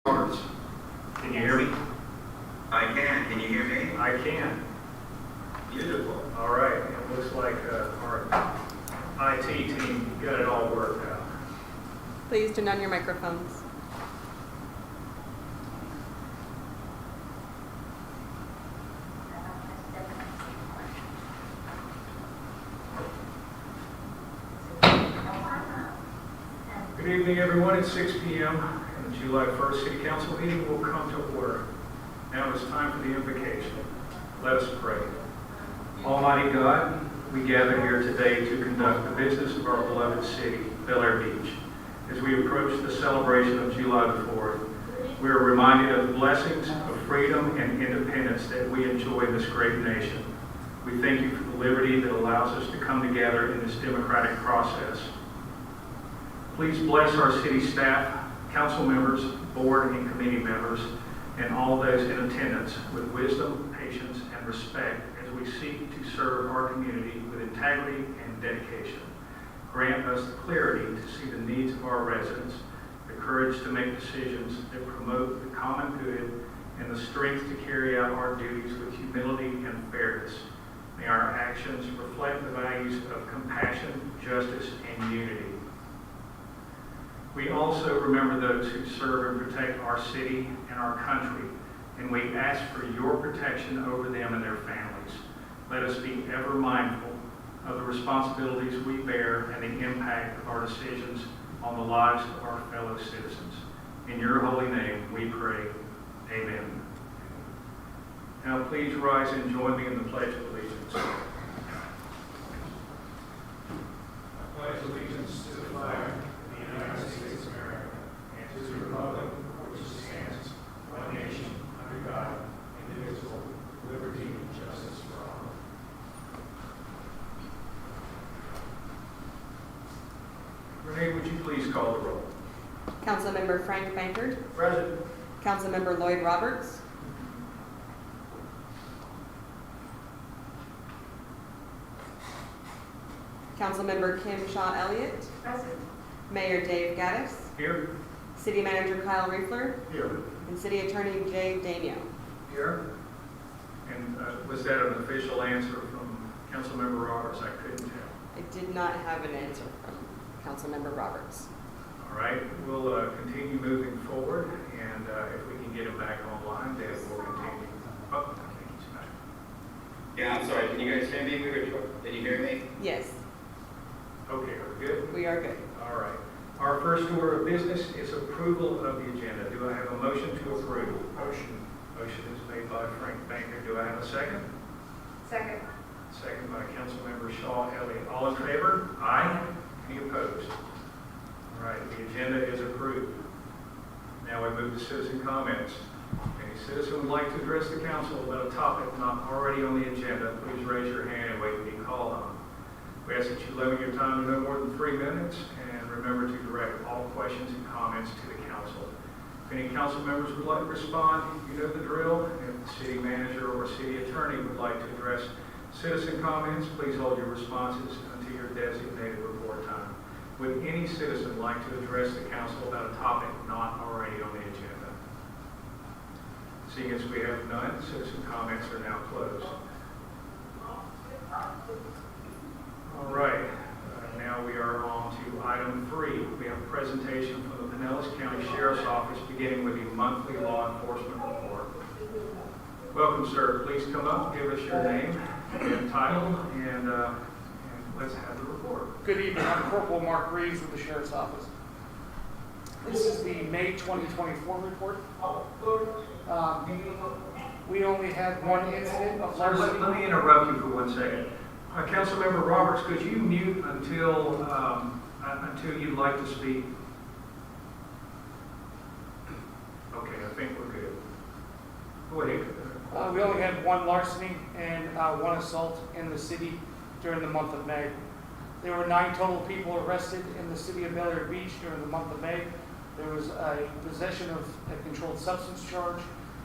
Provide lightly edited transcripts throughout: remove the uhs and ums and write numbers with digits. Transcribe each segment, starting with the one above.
Roberts. Can you hear me? I can. Can you hear me? I can. Beautiful. All right. It looks like our IT team got it all worked out. Please turn on your microphones. Good evening, everyone. It's 6 p.m. and the July 1st City Council meeting will come to order. Now it's time for the invocation. Let us pray. Almighty God, we gather here today to conduct the business of our beloved city, Bel Air Beach. As we approach the celebration of July the 4th, we are reminded of the blessings of freedom and independence that we enjoy in this great nation. We thank you for the liberty that allows us to come together in this democratic process. Please bless our city staff, council members, board and committee members, and all those in attendance with wisdom, patience, and respect as we seek to serve our community with integrity and dedication. Grant us the clarity to see the needs of our residents, the courage to make decisions that promote the common good, and the strength to carry out our duties with humility and fairness. May our actions reflect the values of compassion, justice, and unity. We also remember those who serve and protect our city and our country, and we ask for your protection over them and their families. Let us be ever mindful of the responsibilities we bear and the impact of our decisions on the lives of our fellow citizens. In your holy name we pray. Amen. Now please rise and join me in the Pledge of Allegiance. I pledge allegiance to the flag of the United States of America and to the republic for which it stands, one nation, under God, indivisible, with liberty and justice for all. Renee, would you please call the roll? Councilmember Frank Bankert. Present. Councilmember Lloyd Roberts. Councilmember Kim Shaw Elliott. Present. Mayor Dave Gaddis. Here. City Manager Kyle Riefler. Here. And City Attorney Jay Damio. Here. And was that an official answer from Councilmember Roberts? I couldn't tell. I did not have an answer from Councilmember Roberts. All right, we'll continue moving forward, and if we can get him back online, then we'll continue. Oh, I think he's back. Yeah, I'm sorry. Can you guys hear me? Can you hear me? Yes, Okay, are we good? we are good. All right. Our first order of business is approval of the agenda. Do I have a motion to approve? Motion. Motion is made by Frank Banker. Do I have a second? Second. Second by Councilmember Shaw Elliott. All in favor? Aye. Any opposed? All right, the agenda is approved. Now we move to citizen comments. Any citizen would like to address the council about a topic not already on the agenda, please raise your hand and wait to be called on. We ask that you limit your time to no more than 3 minutes, and remember to direct all questions and comments to the council. If any council members would like to respond, you know the drill. If the city manager or city attorney would like to address citizen comments, please hold your responses until your designated report time. Would any citizen like to address the council about a topic not already on the agenda? Seeing as we have none, citizen comments are now closed. All right, now we are on to item 3. We have a presentation from the Pinellas County Sheriff's Office beginning with the monthly law enforcement report. Welcome, sir. Please come up, give us your name and title, and let's have the report. Good evening. I'm Corporal Mark Reeves with the Sheriff's Office. This is the May 2024 report. We only had one incident of Sir, larceny. let me interrupt you for 1 second. Councilmember Roberts, could you mute until you'd like to speak? Okay, I think we're good. Go ahead. We only had one larceny and one assault in the city during the month of May. There were 9 total people arrested in the city of Bel Air Beach during the month of May. There was a possession of a controlled substance charge,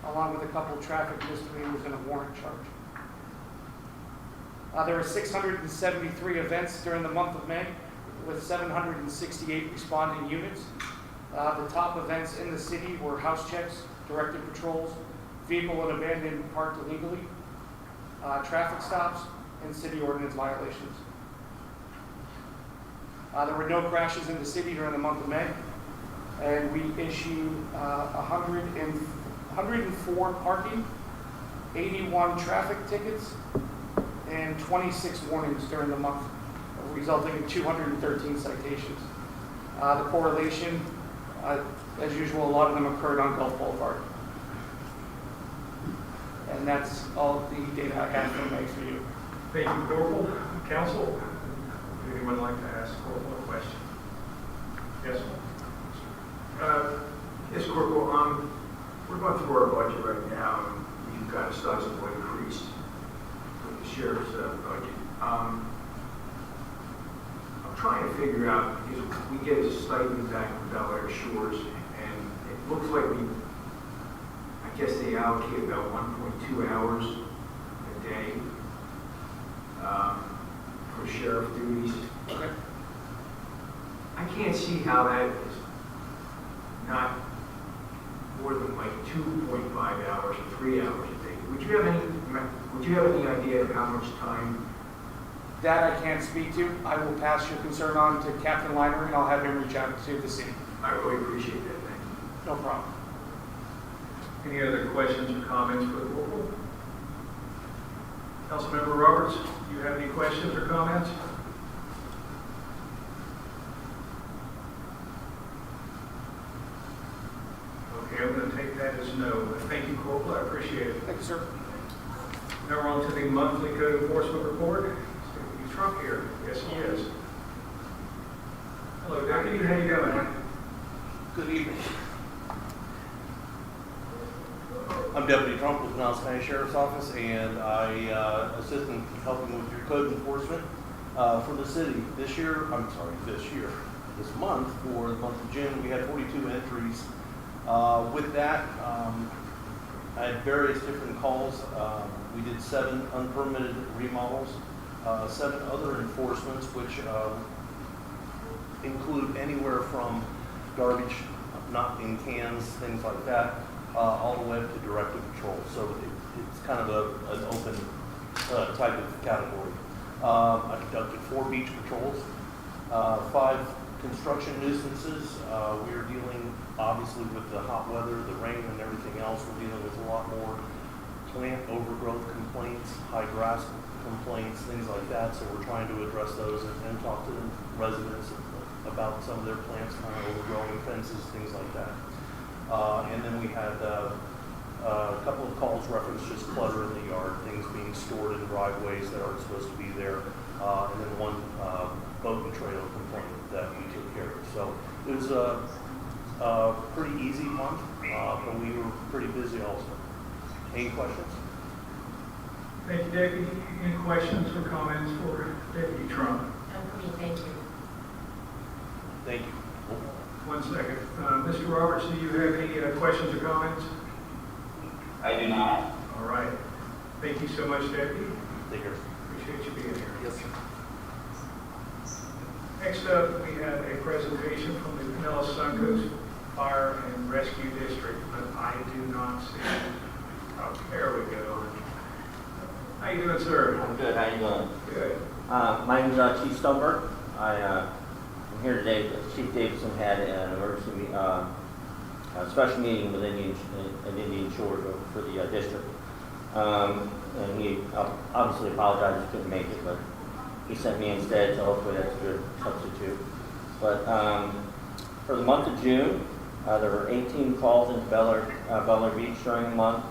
along with a couple of traffic misdemeanors and a warrant charge. There were 673 events during the month of May, with 768 responding units. The top events in the city were house checks, directed patrols, vehicle and abandoned parked illegally, traffic stops, and city ordinance violations. There were no crashes in the city during the month of May, and we issued 104 parking, 81 traffic tickets, and 26 warnings during the month, resulting in 213 citations. The correlation, as usual, a lot of them occurred on Gulf Boulevard. And that's all the data I have for May for you. Thank you, Corporal. Council, would anyone like to ask Corporal a question? Yes, Yes, Corporal, we're going through our budget right now, and we've got a sizable increase with the sheriff's budget. I'm trying to figure out, because we get a stipend back from Bel Air Shores, and it looks like I guess they allocate about 1.2 hours a day for sheriff duties. Okay. I can't see how that is not more than like 2.5 hours or 3 hours a day. Would you have any idea of how much time? That I can't speak to. I will pass your concern on to Captain Liner, and I'll have him reach out to the city. I really appreciate that, thank you. No problem. any other questions or comments for the Corporal? Councilmember Roberts, do you have any questions or comments? Okay, I'm going to take that as no. Thank you, Corporal, I appreciate it. Thank you, sir. Now we're on to the monthly code enforcement report. Deputy Trump here. Yes, he is. Hello, Deputy. How you doing? Good evening. I'm Deputy Trump with the Pinellas County Sheriff's Office, and I assist in helping with your code enforcement for the city. This month, for the month of June, we had 42 entries. With that, I had various different calls. We did 7 unpermitted remodels, 7 other enforcements, which include anywhere from garbage, not in cans, things like that, all the way up to directed patrol. So it's kind of an open type of category. I conducted 4 beach patrols, 5 construction nuisances. We are dealing, obviously, with the hot weather, the rain, and everything else. We're dealing with a lot more plant overgrowth complaints, high grass complaints, things like that. So we're trying to address those and talk to the residents about some of their plants kind of overgrowing, fences, things like that. And then we had a couple of calls referenced just clutter in the yard, things being stored in driveways that aren't supposed to be there, and then 1 boat and trailer complaint that we took care of. So it was a pretty easy month, but we were pretty busy also. Any questions? Thank you, Deputy. Any questions or comments for Deputy Trump? Thank you. Thank you. 1 second. Mr. Roberts, do you have any questions or comments? I do not. All right. Thank you so much, Deputy. Take care. Appreciate you being here. Yes, sir. Next up, we have a presentation from the Pinellas Suncoast Fire and Rescue District, but I do not see it. Oh, there we go. How you doing, sir? I'm good. How you doing? Good. My name is Chief Stumberg. I'm here today. Chief Davidson had an emergency a special meeting with Indian Shores for the district, and he obviously apologized he couldn't make it, but he sent me instead. So hopefully that's a good substitute. But for the month of June, there were 18 calls into Bel Air Beach during the month.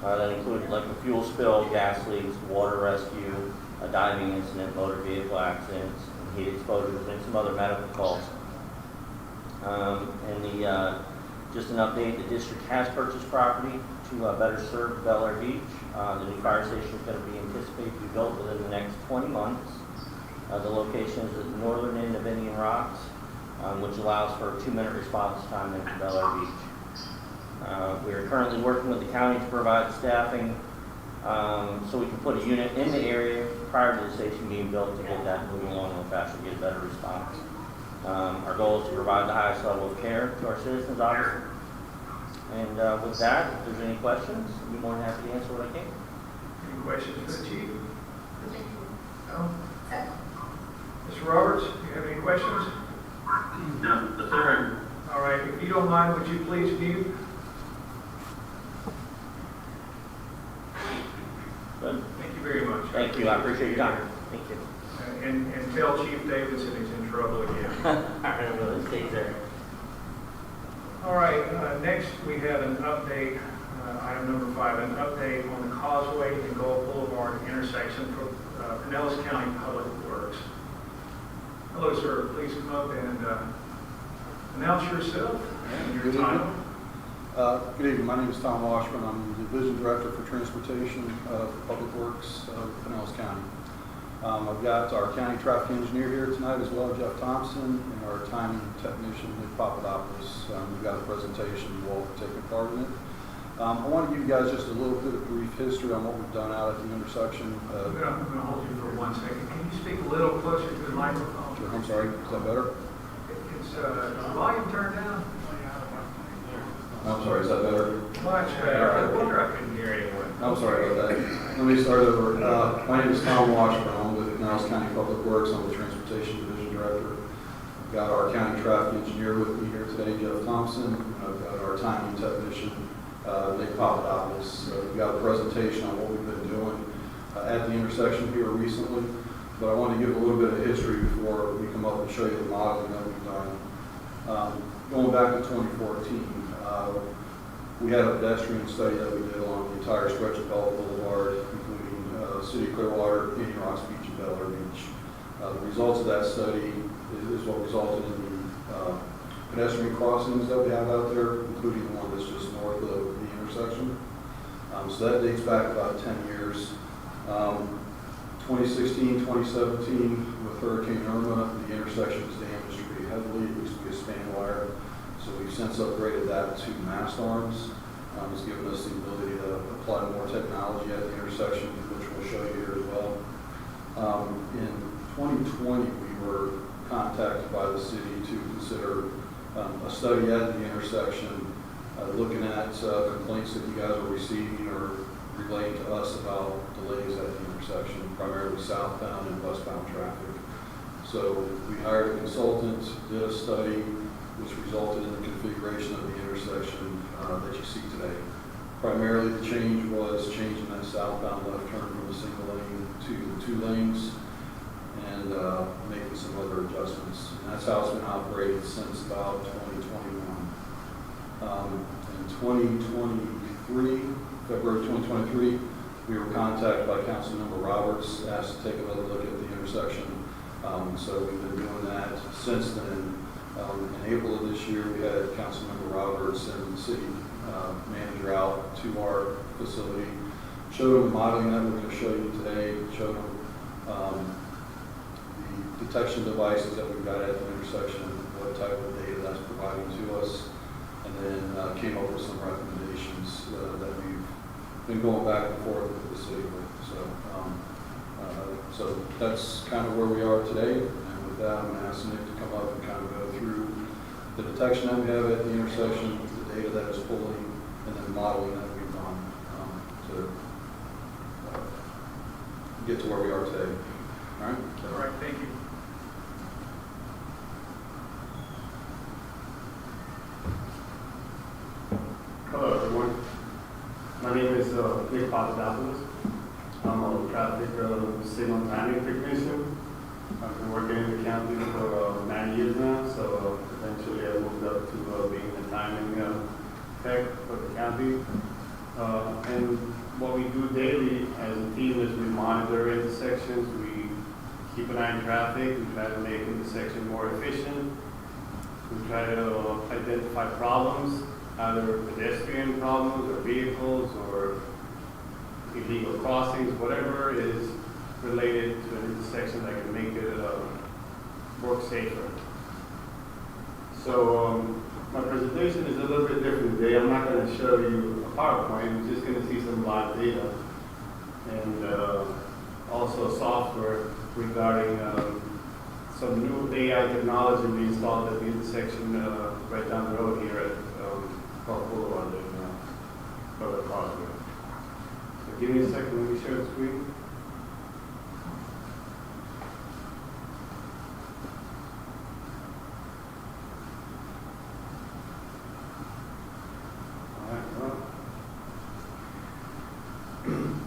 That included like a fuel spill, gas leaks, water rescue, a diving incident, motor vehicle accidents, and heat exposures, and some other medical calls. Just an update, the district has purchased property to better serve Bel Air Beach. The new fire station is going to be anticipated to be built within the next 20 months. The location is at the northern end of Indian Rocks, which allows for a 2-minute response time into Bel Air Beach. We are currently working with the county to provide staffing so we can put a unit in the area prior to the station being built to get that moving along a little faster, get a better response. Our goal is to provide the highest level of care to our citizens, obviously. And with that, if there's any questions, I'd be more than happy to answer what I can. Any questions for the chief? No? Mr. Roberts, do you have any questions? No, sir. All right, if you don't mind, would you please mute? Good. Thank you very much. Thank you, I appreciate your time. Thank you. And tell Chief Davidson he's in trouble again. All right, well, let's take there. All right, next we have an update, item number 5, an update on the Causeway and Gulf Boulevard intersection for Pinellas County Public Works. Hello, sir. Please come up and announce yourself and your Good title. Good evening. My name is Tom Washburn. I'm the Division Director for Transportation for Public Works of Pinellas County. I've got our County Traffic Engineer here tonight as well, Jeff Thompson, and our Timing Technician, Nick Papadopoulos. We've got a presentation. You all have taken part in it. I want to give you guys just a little bit of brief history on what we've done out at the intersection. I'm going to hold you for 1 second. Can you speak a little closer to the microphone? Sure, I'm sorry, is that better? It's volume turned down. I'm sorry, is that better? Much better. I wonder I couldn't hear anyone. I'm sorry about that. Let me start over. My name is Tom Washburn. I'm with Pinellas County Public Works. I'm the Transportation Division Director. I've got our County Traffic Engineer with me here today, Jeff Thompson. And I've got our Timing Technician, Nick Papadopoulos. We've got a presentation on what we've been doing at the intersection here recently. But I want to give a little bit of history before we come up and show you the modeling that we've done. Going back to 2014, we had a pedestrian study that we did along the entire stretch of Gulf Boulevard, including City of Clearwater, Indian Rocks Beach, and Bel Air Beach. The results of that study is what resulted in the pedestrian crossings that we have out there, including the one that's just north of the intersection. So that dates back about 10 years. 2016, 2017, with Hurricane Irma, the intersection was damaged pretty heavily. It used to be a span wire. So we've since upgraded that to mast arms. It's given us the ability to apply more technology at the intersection, which we'll show you here as well. In 2020, we were contacted by the city to consider a study at the intersection, looking at complaints that you guys are receiving or relaying to us about delays at the intersection, primarily southbound and westbound traffic. So we hired a consultant, did a study, which resulted in the configuration of the intersection that you see today. Primarily the change was changing that southbound left turn from a single lane to the 2 lanes and making some other adjustments. And that's how it's been operated since about 2021. In 2023, February 2023, we were contacted by Councilmember Roberts, asked to take another look at the intersection. So we've been doing that since then. In April of this year, we had Councilmember Roberts and the city manager out to our facility, showed them the modeling that we're going to show you today, showed them the detection devices that we've got at the intersection, what type of data that's providing to us, and then came up with some recommendations that we've been going back and forth with the city with. So that's kind of where we are today. With that, I'm going to ask Nick to come up and kind of go through the detection that we have at the intersection, the data that is pulling, and then modeling that we've done to get to where we are today. All right? All right, thank you. Hello, everyone. My name is Nick Papadopoulos. I'm a traffic signal timing technician. I've been working in the county for 9 years now, so eventually I moved up to being the timing tech for the county. And what we do daily as a team is we monitor intersections, we keep an eye on traffic, we try to make intersections more efficient, we try to identify problems, either pedestrian problems or vehicles or illegal crossings, whatever is related to an intersection that can make it work safer. So my presentation is a little bit different today. I'm not going to show you a PowerPoint. We're just going to see some live data and also software regarding some new AI technology we installed at the intersection right down the road here at Park Boulevard and Brother Causeway. So give me a second, let me share the screen. All right, well.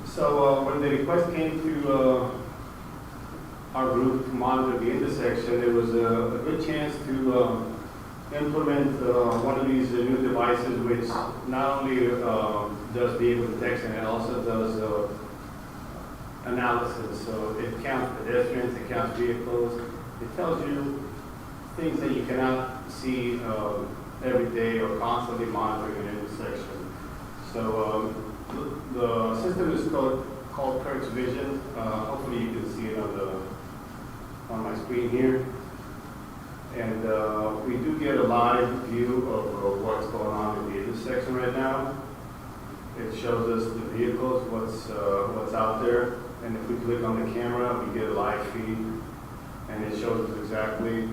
So when the request came to our group to monitor the intersection, there was a good chance to implement one of these new devices which not only does vehicle detection, it also does analysis. So it counts pedestrians, it counts vehicles, it tells you things that you cannot see every day or constantly monitoring an intersection. So the system is called Kurt's Vision. Hopefully you can see it on my screen here. And we do get a live view of what's going on in the intersection right now. It shows us the vehicles, what's out there. And if we click on the camera, we get a live feed. And it shows us exactly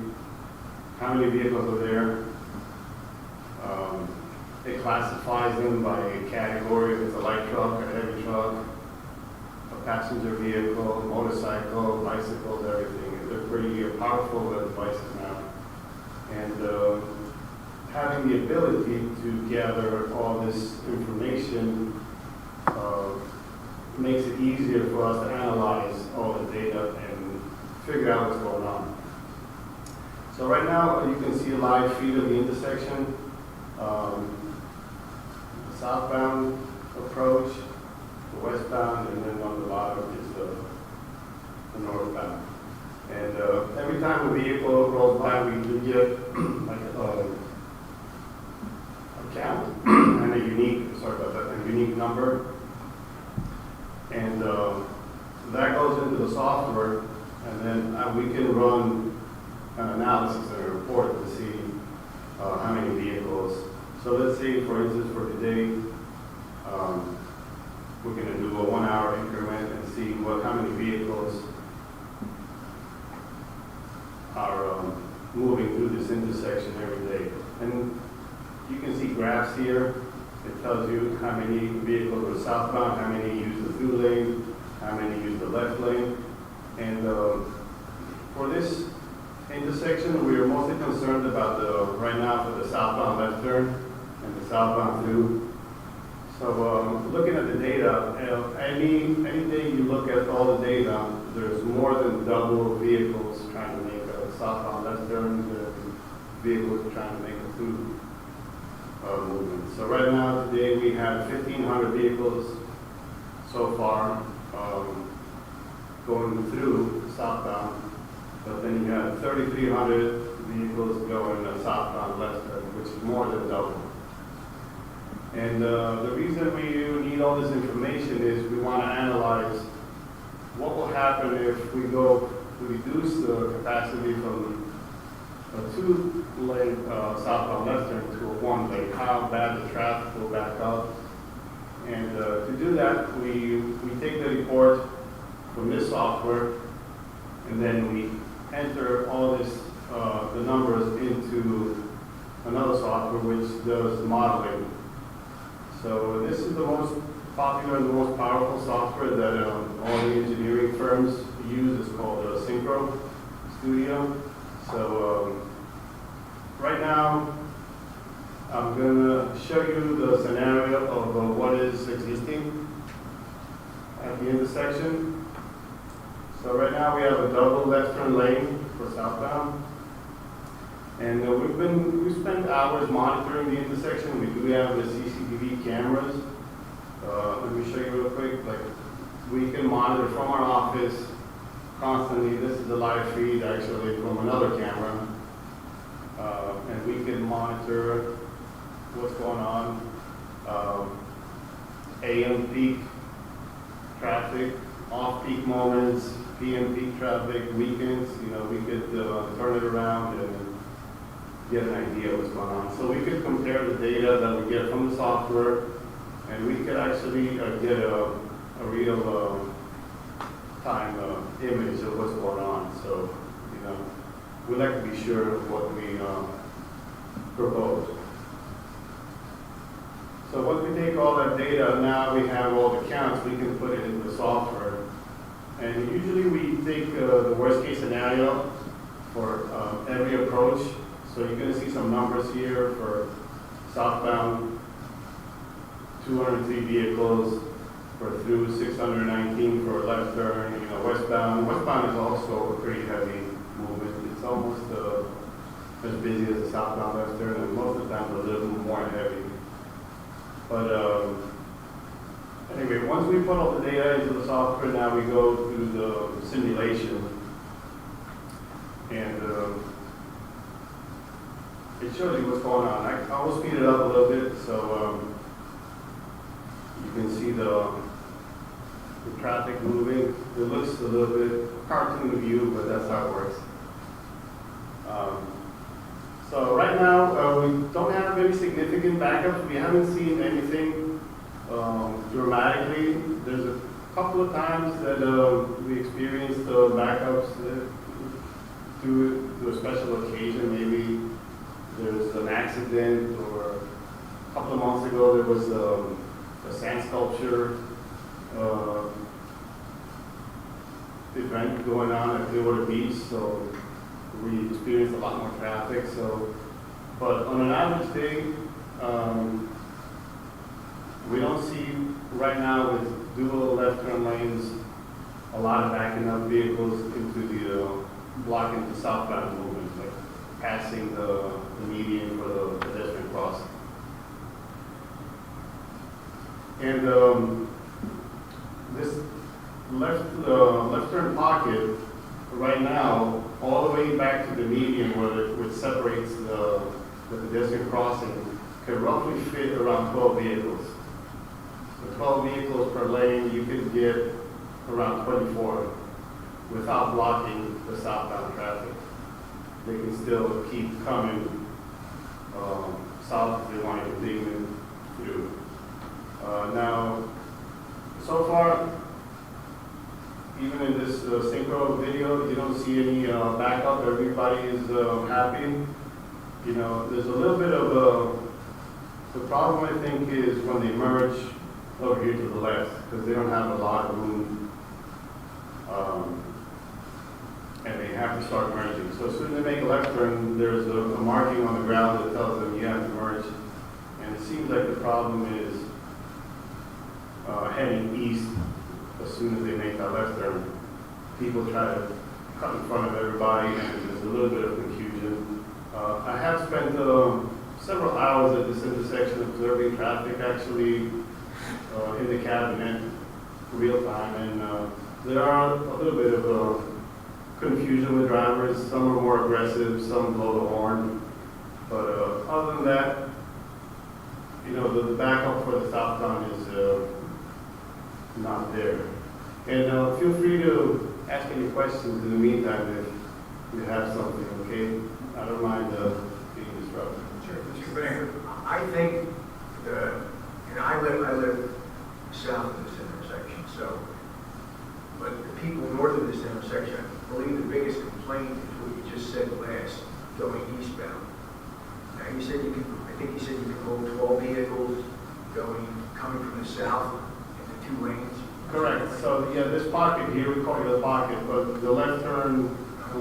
how many vehicles are there. It classifies them by category, if it's a light truck, a heavy truck, a passenger vehicle, a motorcycle, bicycles, everything. They're pretty powerful devices now. And having the ability to gather all this information makes it easier for us to analyze all the data and figure out what's going on. So right now you can see a live feed of the intersection. The southbound approach, the westbound, and then on the bottom is the northbound. And every time a vehicle rolls by, we do get like a count and a unique number. And that goes into the software, and then we can run an analysis and a report to see how many vehicles. So let's say, for instance, for today, we're going to do a 1 hour increment and see how many vehicles are moving through this intersection every day. And you can see graphs here. It tells you how many vehicles are southbound, how many use the through lane, how many use the left lane. And for this intersection, we are mostly concerned about right now for the southbound left turn and the southbound through. So looking at the data, any day you look at all the data, there's more than double vehicles trying to make a southbound left turn than vehicles trying to make a through movement. So right now, today, we have 1,500 vehicles so far going through southbound, but then you have 3,300 vehicles going southbound left turn, which is more than double. And the reason we need all this information is we want to analyze what will happen if we go to reduce the capacity from a 2-lane southbound left turn to a 1-lane, how bad the traffic will back up. And to do that, we take the report from this software, and then we enter all this, the numbers into another software which does modeling. So this is the most popular and the most powerful software that all the engineering firms use. It's called Synchro Studio. So right now, I'm going to show you the scenario of what is existing at the intersection. So right now we have a double left turn lane for southbound. And we spent hours monitoring the intersection. We do have the CCTV cameras. Let me show you real quick. Like, we can monitor from our office constantly. This is a live feed actually from another camera. And we can monitor what's going on. AM peak traffic, off-peak moments, PM peak traffic, weekends. We could turn it around and get an idea of what's going on. So we could compare the data that we get from the software, and we could actually get a real time image of what's going on. So, we like to be sure of what we propose. So once we take all that data, now we have all the counts, we can put it into the software. And usually we take the worst case scenario for every approach. So you're gonna see some numbers here for southbound, 203 vehicles, for through 619 for left turn, westbound. Westbound is also a pretty heavy movement. It's almost as busy as the southbound left turn, and most of the time a little more heavy. But anyway, once we put all the data into the software, now we go through the simulation. And it shows you what's going on. I will speed it up a little bit so you can see the traffic moving. It looks a little bit cartoon view, but that's how it works. So right now, we don't have any significant backups. We haven't seen anything dramatically. There's a couple of times that we experienced backups due to a special occasion. Maybe there's an accident, or a couple of months ago there was a sand sculpture event going on at Clearwater Beach, so we experienced a lot more traffic. So, but on an average day, we don't see right now with dual left turn lanes a lot of backing up vehicles into the blocking the southbound movement, like passing the median for the pedestrian crossing. And this left turn pocket right now, all the way back to the median which separates the pedestrian crossing, could roughly fit around 12 vehicles. So 12 vehicles per lane, you could get around 24 without blocking the southbound traffic. They can still keep coming south if they want to continue through. Now, so far, even in this synchro video, you don't see any backup. Everybody is happy. There's a little bit of the problem, I think, is when they merge over here to the left, because they don't have a lot of room, and they have to start merging. So as soon as they make a left turn, there's a marking on the ground that tells them you have to merge. And it seems like the problem is heading east. As soon as they make that left turn, people try to cut in front of everybody, and there's a little bit of confusion. I have spent several hours at this intersection observing traffic, actually, in the cabinet, real time, and there are a little bit of confusion with drivers. Some are more aggressive, some blow the horn, but other than that, the backup for the southbound is not there. And feel free to ask any questions in the meantime if you have something, okay? I don't mind being disrupted. Sure, Mr. Banker, I think, I live south of this intersection, so, but the people north of this intersection, I believe the biggest complaint is what you just said last, going eastbound. Now, I think you said you can hold 12 vehicles coming from the south into 2 lanes. Correct. So, yeah, this pocket here, we call it a pocket, but the left turn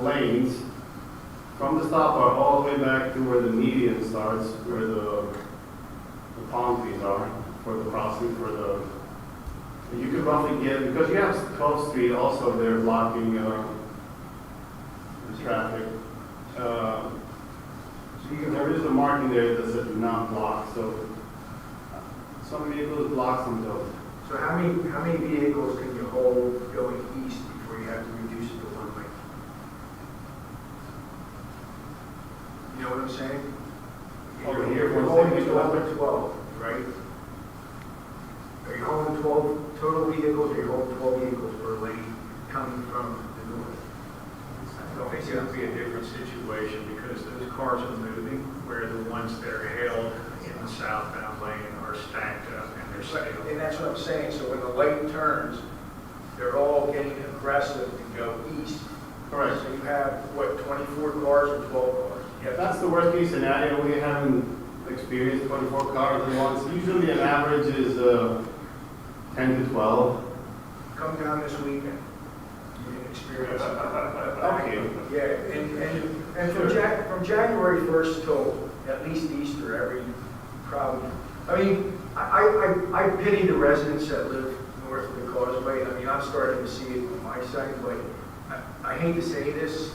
lanes from the stop are all the way back to where the median starts, where the palm trees are for the crossing, you could roughly get, because you have 12th Street also there blocking the traffic. There is a marking there that says do not block, so some vehicles block, some don't. So how many vehicles can you hold going east before you have to reduce it to 1 lane? You know what I'm saying? Over here, You're holding it to 12, right? Are you holding 12 total vehicles, or are you holding 12 vehicles per lane coming from the north? I think it would be a different situation because those cars are moving, where the ones that are held in the southbound lane are stacked up and they're stable. And that's what I'm saying, so when the light turns, they're all getting aggressive to go east Correct. So you have, what, 24 cars or 12 cars? Yeah, that's the worst case scenario. We haven't experienced 24 cars at once. Usually an average is 10 to 12. Come down this weekend. You can experience it. Okay. Yeah, and from January 1st till at least Easter, every probably, I mean, I pity the residents that live north of the causeway. I mean, I'm starting to see it on my side, but I hate to say this,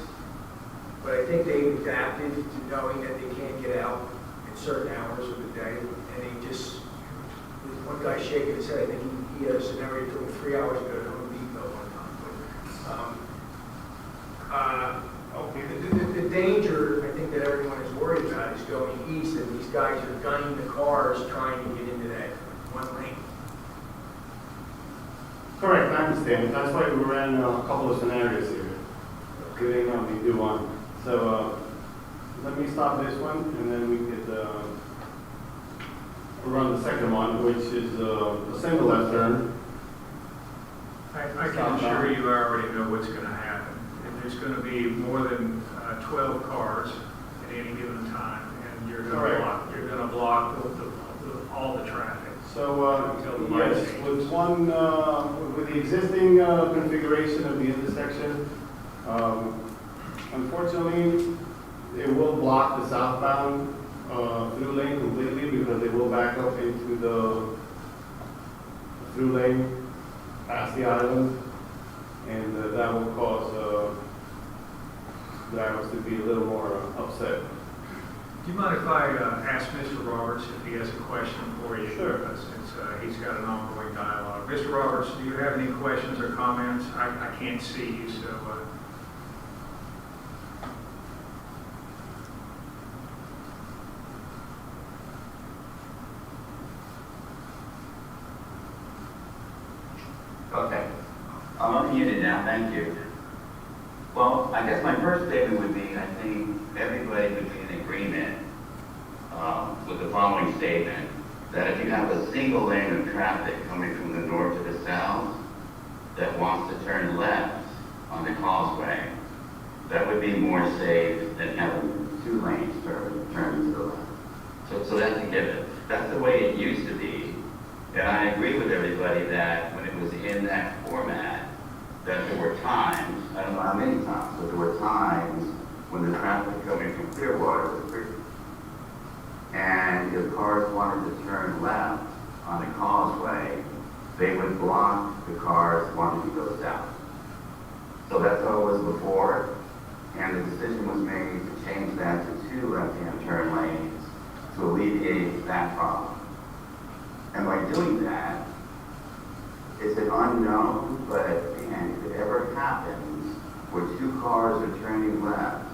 but I think they've adapted to knowing that they can't get out at certain hours of the day, and they just, there's one guy shaking his head, I think he had a scenario to him 3 hours ago to Home Depot one time. The danger, I think, that everyone is worried about is going east, and these guys are gunning the cars trying to get into that one lane. Correct, I understand. That's why we ran a couple of scenarios here. We didn't only do one. So let me stop this one, and then we could run the second one, which is a single left turn. I can assure you, I already know what's going to happen. And there's going to be more than 12 cars at any given time, and you're going to block all the traffic. So yes, with the existing configuration of the intersection, unfortunately, it will block the southbound through lane completely because it will back up into the through lane past the island, and that will cause drivers to be a little more upset. Do you mind if I ask Mr. Roberts if he has a question for you? Sure. Since he's got an ongoing dialogue. Mr. Roberts, do you have any questions or comments? I can't see you, so. Okay. I'm unmuted now, thank you. Well, I guess my first statement would be, I think everybody would be in agreement with the following statement, that if you have a single lane of traffic coming from the north to the south that wants to turn left on the causeway, that would be more safe than having 2 lanes turn to the left. So that's a given. That's the way it used to be. And I agree with everybody that when it was in that format, that there were times, I don't know how many times, but there were times when the traffic coming from Clearwater was free. And if cars wanted to turn left on the causeway, they would block the cars wanting to go south. So that's how it was before, and the decision was made to change that to 2 left-hand turn lanes to alleviate that problem. And by doing that, it's an unknown, but if it ever happens where 2 cars are turning left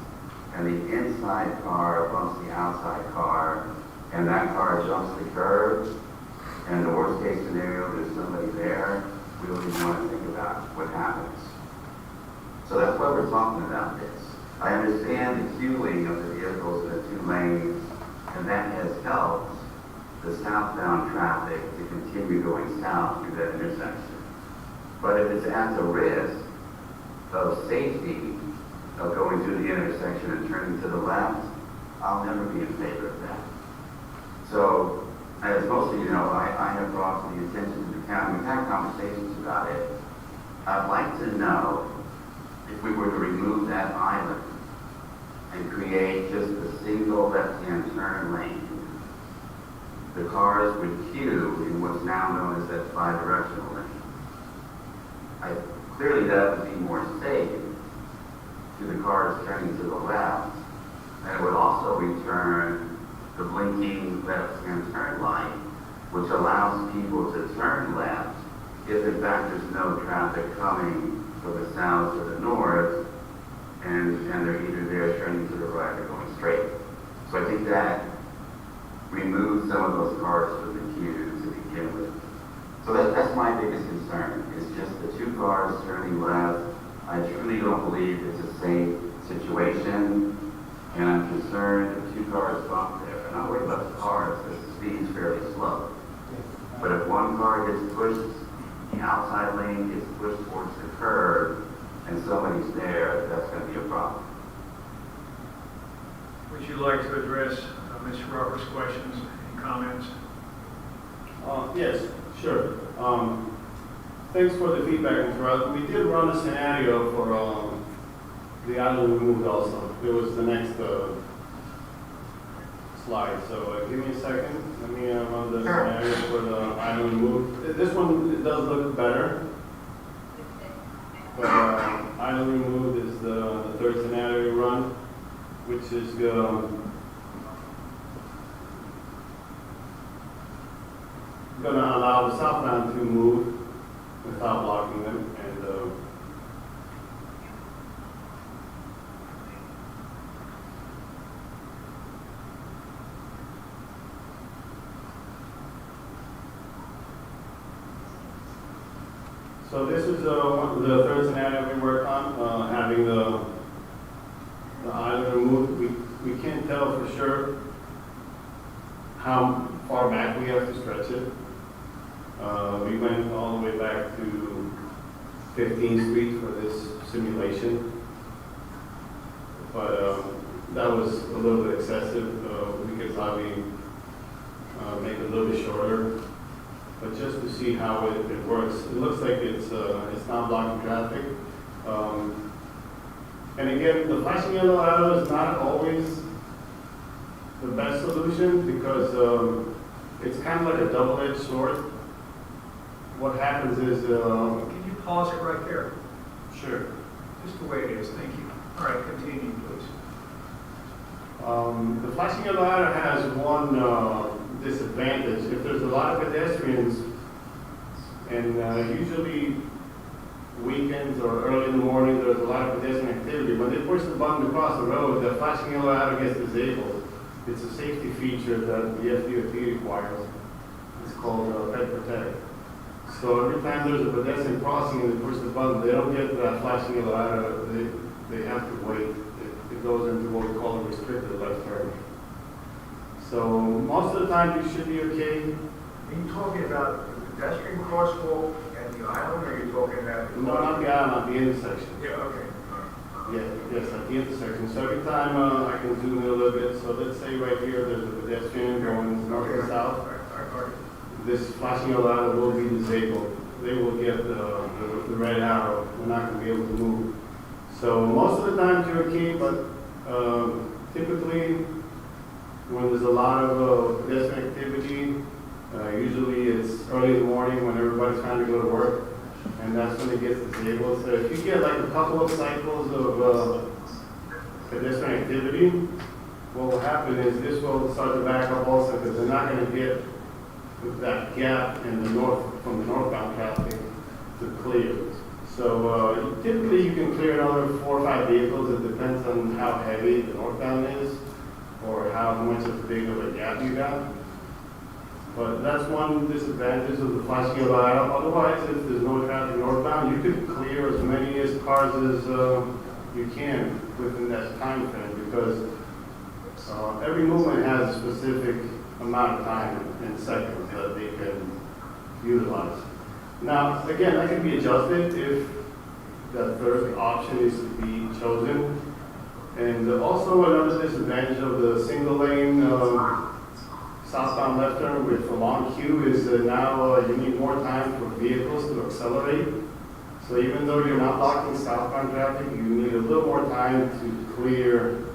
and the inside car bumps the outside car and that car jumps the curb, and in the worst case scenario, there's somebody there, we don't even want to think about what happens. So that's why we're talking about this. I understand the queuing of the vehicles in the 2 lanes, and that has helped the southbound traffic to continue going south through that intersection. But if it's at the risk of safety of going through the intersection and turning to the left, I'll never be in favor of that. So, as most of you know, I have brought to the attention of the county, we've had conversations about it. I'd like to know if we were to remove that island and create just a single left-hand turn lane, the cars would queue in what's now known as that bi-directional lane. Clearly that would be more safe to the cars turning to the left, and it would also return the blinking left-hand turn light, which allows people to turn left if in fact there's no traffic coming from the south to the north, and they're either there turning to the right or going straight. So I think that removes some of those cars from the queue to begin with. So that's my biggest concern, is just the 2 cars turning left. I truly don't believe it's a safe situation, and I'm concerned if 2 cars bump there. I'm not worried about the cars, because the speed is fairly slow. But if one car gets pushed, the outside lane gets pushed towards the curb, and somebody's there, that's gonna be a problem. Would you like to address Mr. Roberts' questions and comments? Yes, sure. Thanks for the feedback, Mr. Ross. We did run a scenario for the island removed also. It was the next slide, so give me a second. Let me run the scenario for the island removed. This one, it does look better. But island removed is the third scenario run, which is going to allow the southbound to move without blocking them. And so this is the third scenario we worked on, having the island removed. We can't tell for sure how far back we have to stretch it. We went all the way back to 15th Street for this simulation, but that was a little bit excessive. We could probably make it a little bit shorter, but just to see how it works. It looks like it's not blocking traffic. And again, the flashing yellow arrow is not always the best solution because it's kind of like a double-edged sword. What happens is... Can you pause it right there? Sure. Just the way it is, thank you. All right, continue, please. The flashing yellow arrow has one disadvantage. If there's a lot of pedestrians, and usually weekends or early in the morning, there's a lot of pedestrian activity. When they push the button to cross the road, the flashing yellow arrow gets disabled. It's a safety feature that the FDOT requires. It's called Pet Protect. So every time there's a pedestrian crossing and they push the button, they don't get that flashing yellow arrow. They have to wait. It goes into what we call a restricted left turn. So most of the time you should be okay. Are you talking about the pedestrian crosswalk at the island, or are you talking about? No, not the island, at the intersection. Yeah, okay. Yes, at the intersection. So every time I can zoom in a little bit. So let's say right here, there's a pedestrian going north and south. All right. This flashing yellow arrow will be disabled. They will get the red arrow. They're not going to be able to move. So most of the time you're okay, but typically when there's a lot of pedestrian activity, usually it's early in the morning when everybody's trying to go to work, and that's when it gets disabled. So if you get like a couple of cycles of pedestrian activity, what will happen is this will start to back up also because they're not going to get that gap in the north from the northbound traffic to clear. So typically you can clear another 4 or 5 vehicles. It depends on how heavy the northbound is or how much of big of a gap you got. But that's one disadvantage of the flashing yellow arrow. Otherwise, if there's no traffic northbound, you could clear as many cars as you can within that time frame because every movement has a specific amount of time in seconds that they can utilize. Now, again, that can be adjusted if that third option is to be chosen. And also another disadvantage of the single lane southbound left turn with a long queue is that now you need more time for vehicles to accelerate. So even though you're not blocking southbound traffic, you need a little more time to clear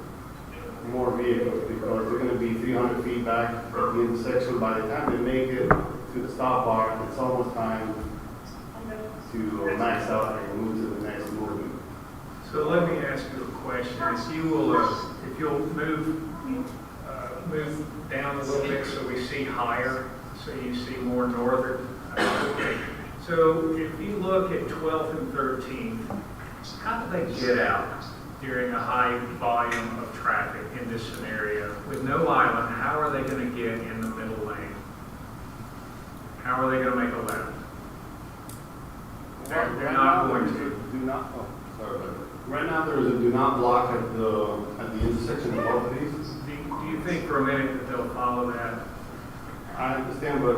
more vehicles because they're going to be 300 feet back at the intersection. By the time they make it to the stop bar, it's almost time to max out and move to the next movement. So let me ask you a question. If you'll move down a little bit so we see higher, so you see more northern. Okay. So if you look at 12th and 13th, how do they get out during a high volume of traffic in this scenario? With no island, how are they going to get in the middle lane? How are they going to make a left? They're not going to. Right now, there is a do not block at the intersection of both of these. Do you think for a minute that they'll follow that? I understand, but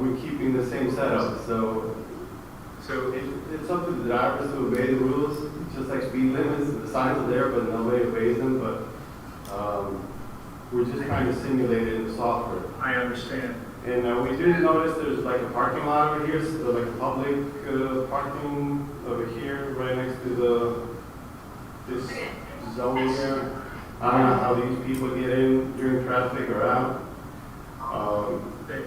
we're keeping the same setup, so So It's up to the drivers to obey the rules, just like speed limits. The signs are there, but nobody obeys them. But we're just trying to simulate it in the software. I understand. And we did notice there's like a parking lot over here, so like a public parking over here, right next to this zone here. I don't know how these people get in during traffic or out.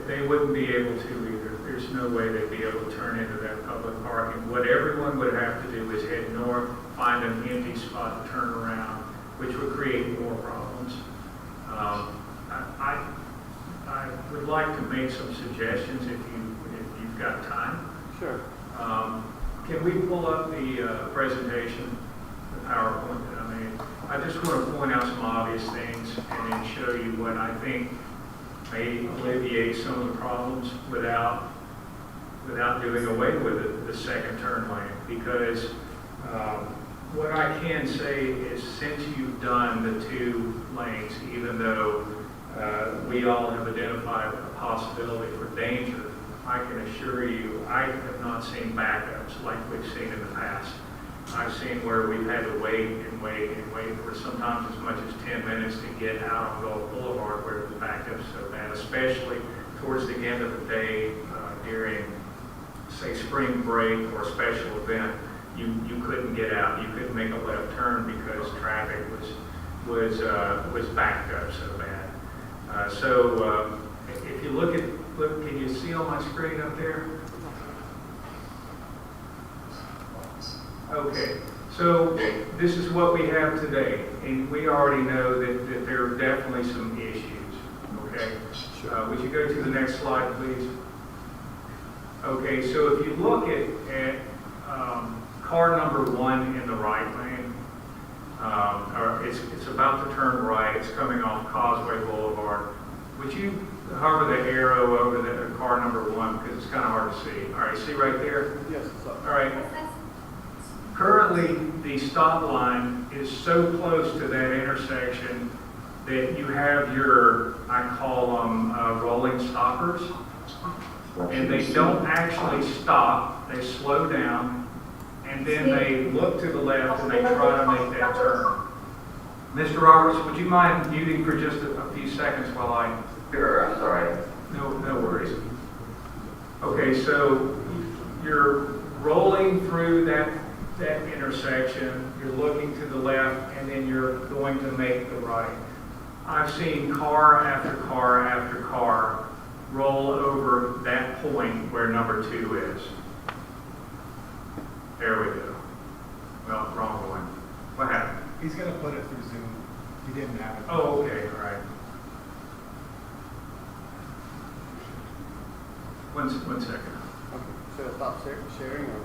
They wouldn't be able to either. There's no way they'd be able to turn into that public parking. What everyone would have to do is head north, find an empty spot to turn around, which would create more problems. I would like to make some suggestions if you've got time. Sure. Can we pull up the presentation, the PowerPoint that I made? I just want to point out some obvious things and then show you what I think may alleviate some of the problems without doing away with the second turn lane. Because what I can say is, since you've done the 2 lanes, even though we all have identified a possibility for danger, I can assure you I have not seen backups like we've seen in the past. I've seen where we've had to wait and wait and wait for sometimes as much as 10 minutes to get out on Gulf Boulevard where the backup's so bad, especially towards the end of the day during, say, spring break or a special event. You couldn't get out. You couldn't make a left turn because traffic was backed up so bad. So if you look, can you see on my screen up there? Okay, so this is what we have today, and we already know that there are definitely some issues, okay? Would you go to the next slide, please? Okay, so if you look at car number 1 in the right lane, it's about to turn right, it's coming off Causeway Boulevard. Would you hover the arrow over the car number 1, because it's kind of hard to see. All right, see right there? Yes, it's up. All right. Currently, the stop line is so close to that intersection that you have your, I call them rolling stoppers, and they don't actually stop, they slow down, and then they look to the left and they try to make that turn. Mr. Roberts, would you mind muting for just a few seconds while I... Sure, I'm sorry. No worries. Okay, so you're rolling through that intersection, you're looking to the left, and then you're going to make the right. I've seen car after car after car roll over that point where number 2 is. There we go. Well, wrong one. What happened? He's going to put it through Zoom. He didn't have it. Oh, okay, all right. One second. Okay. Should I stop sharing or?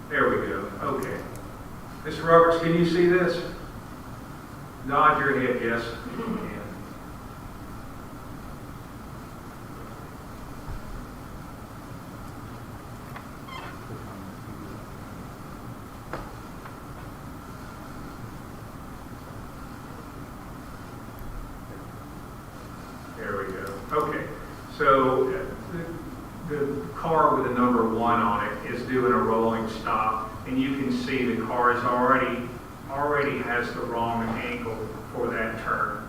There we go. Okay. Mr. Roberts, can you see this? Nod your head, yes. There we go. Okay. So the car with the number 1 on it is doing a rolling stop, and you can see the car is already has the wrong angle for that turn.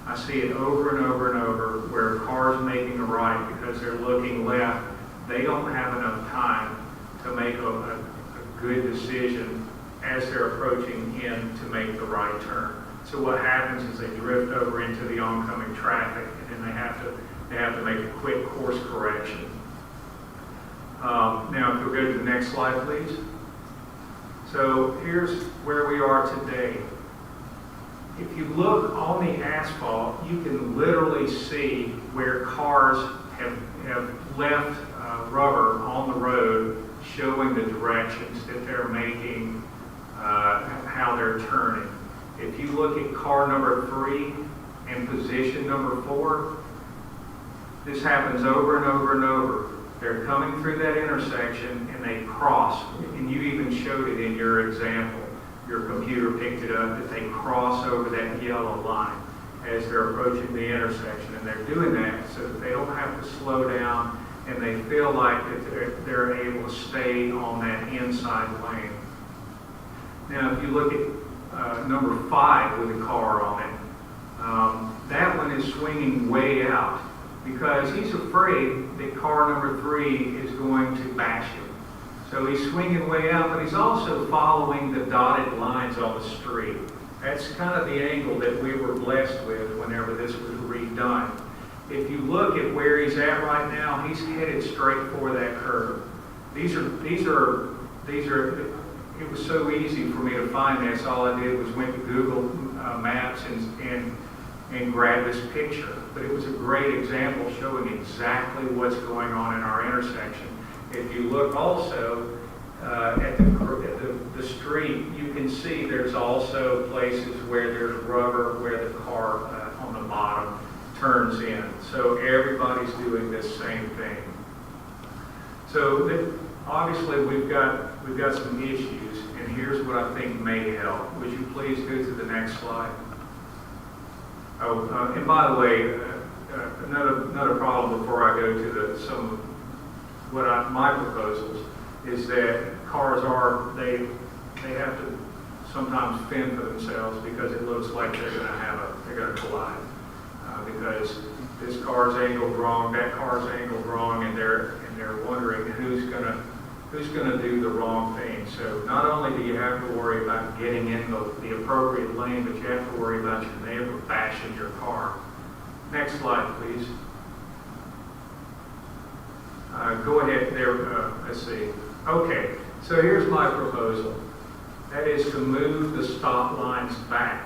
I see it over and over and over where cars making a right because they're looking left, they don't have enough time to make a good decision as they're approaching in to make the right turn. So what happens is they drift over into the oncoming traffic, and then they have to make a quick course correction. Now, if you'll go to the next slide, please. So here's where we are today. If you look on the asphalt, you can literally see where cars have left rubber on the road, showing the directions that they're making, how they're turning. If you look at car number 3 and position number 4, this happens over and over and over. They're coming through that intersection and they cross, and you even showed it in your example. Your computer picked it up that they cross over that yellow line. as they're approaching the intersection. And they're doing that so that they don't have to slow down and they feel like that they're able to stay on that inside lane. Now, if you look at number 5 with a car on it, that one is swinging way out because he's afraid that car number 3 is going to bash him. So he's swinging way out, but he's also following the dotted lines on the street. That's kind of the angle that we were blessed with whenever this was redone. If you look at where he's at right now, he's headed straight for that curve. These are. It was so easy for me to find this. All I did was went to Google Maps and grabbed this picture. But it was a great example showing exactly what's going on in our intersection. If you look also at the street, you can see there's also places where there's rubber where the car on the bottom turns in. So everybody's doing this same thing. So obviously we've got some issues, and here's what I think may help. Would you please go to the next slide? Oh, and by the way, another problem before I go to my proposals is that cars they have to sometimes fend for themselves because it looks like they're going to collide because this car's angled wrong, that car's angled wrong, and they're wondering who's going to do the wrong thing. So not only do you have to worry about getting in the appropriate lane, but you have to worry about your neighbor bashing your car. Next slide, please. Go ahead there. Let's see. Okay, so here's my proposal. That is to move the stop lines back.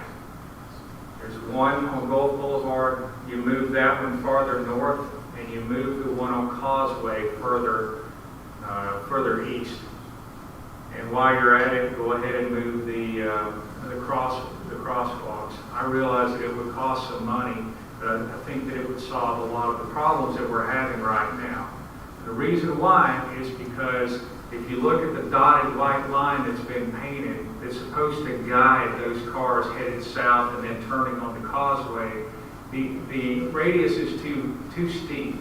There's one on Gulf Boulevard. You move that one farther north, and you move the one on Causeway further east. And while you're at it, go ahead and move the crosswalks. I realize that it would cost some money, but I think that it would solve a lot of the problems that we're having right now. The reason why is because if you look at the dotted white line that's been painted, it's supposed to guide those cars headed south and then turning on the Causeway. The radius is too steep.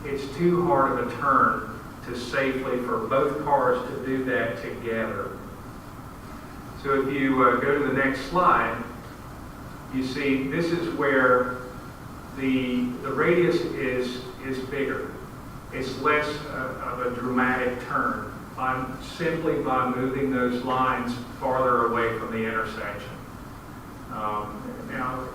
It's too hard of a turn to safely for both cars to do that together. So if you go to the next slide, you see this is where the radius is bigger. It's less of a dramatic turn simply by moving those lines farther away from the intersection. Now,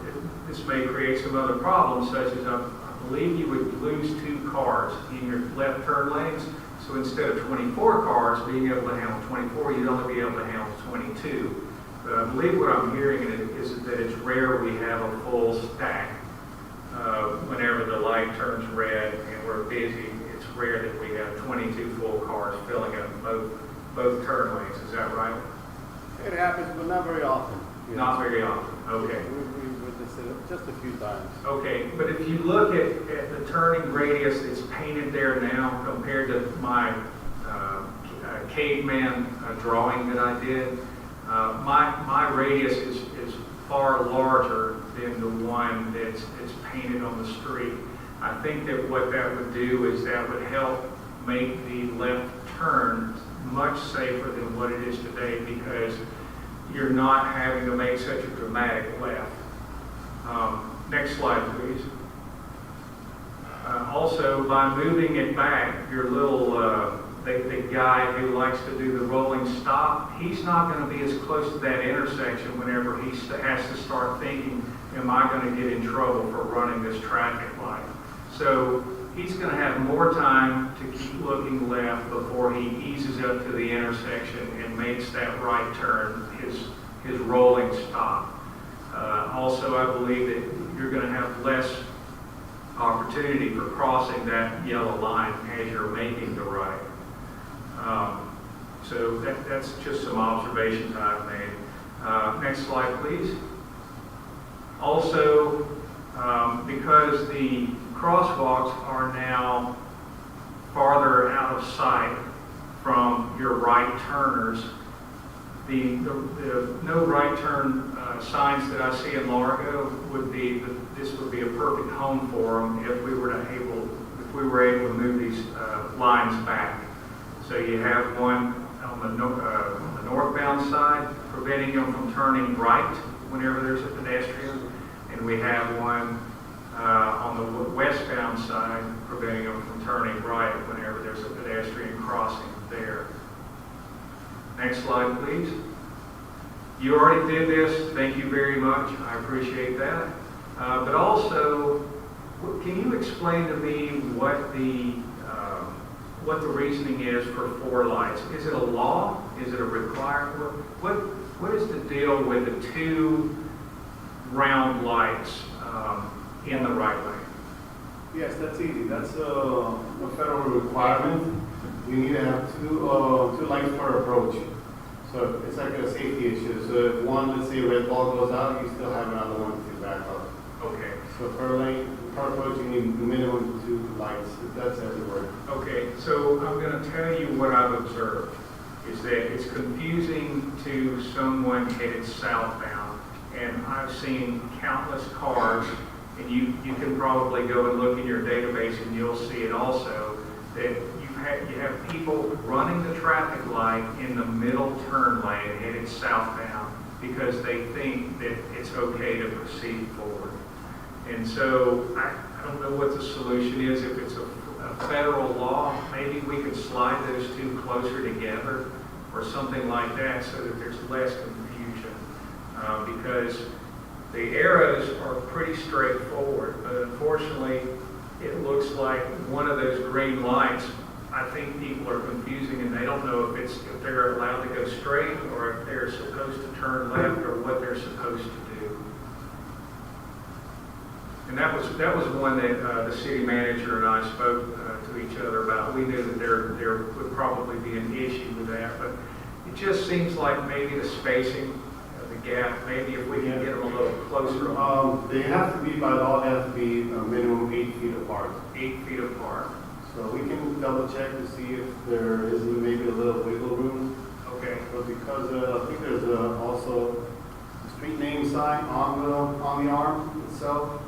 this may create some other problems, such as I believe you would lose 2 cars in your left turn lanes. So instead of 24 cars being able to handle 24, you'd only be able to handle 22. But I believe what I'm hearing is that it's rare we have a full stack. Whenever the light turns red and we're busy, it's rare that we have 22 full cars filling up both turn lanes. Is that right? It happens, but not very often. Not very often. Okay. We witnessed it just a few times. Okay, but if you look at the turning radius that's painted there now compared to my caveman drawing that I did, my radius is far larger than the one that's painted on the street. I think that what that would do is that would help make the left turn much safer than what it is today because you're not having to make such a dramatic left. Next slide, please. Also, by moving it back, your little, the guy who likes to do the rolling stop, he's not going to be as close to that intersection whenever he has to start thinking, am I going to get in trouble for running this traffic light? So he's going to have more time to keep looking left before he eases up to the intersection and makes that right turn, his rolling stop. Also, I believe that you're going to have less opportunity for crossing that yellow line as you're making the right. So that's just some observations I've made. Next slide, please. Also, because the crosswalks are now farther out of sight from your right turners, The no right turn signs that I see in Largo would be, this would be a perfect home for them if we were able to move these lines back. So you have one on the northbound side, preventing them from turning right whenever there's a pedestrian, and we have one on the westbound side, preventing them from turning right whenever there's a pedestrian crossing there. Next slide, please. You already did this. Thank you very much. I appreciate that. But also, can you explain to me what the reasoning is for 4 lights? Is it a law? Is it a requirement? What is the deal with the 2 round lights in the right lane? Yes, that's easy. That's a federal requirement. You need to have two lights per approach. So it's like a safety issue. So if one, let's say red ball goes out, you still have another one to back up. Okay. So per lane, per approach, you need minimum 2 lights. That's everywhere. Okay, so I'm going to tell you what I've observed, is that it's confusing to someone headed southbound, and I've seen countless cars, and you can probably go and look in your database and you'll see it also, that you have people running the traffic light in the middle turn lane headed southbound because they think that it's okay to proceed forward. And so I don't know what the solution is. If it's a federal law, maybe we could slide those 2 closer together or something like that so that there's less confusion. Because the arrows are pretty straightforward, but unfortunately it looks like one of those green lights, I think people are confusing and they don't know if they're allowed to go straight or if they're supposed to turn left or what they're supposed to do. And that was one that the city manager and I spoke to each other about. We knew that there would probably be an issue with that, but it just seems like maybe the spacing, the gap, maybe if we can get them a little closer. They have to be, by law, they have to be a minimum 8 feet apart. 8 feet apart. So we can double check to see if there is maybe a little wiggle room. Okay. But because I think there's also a street name sign on the arm itself,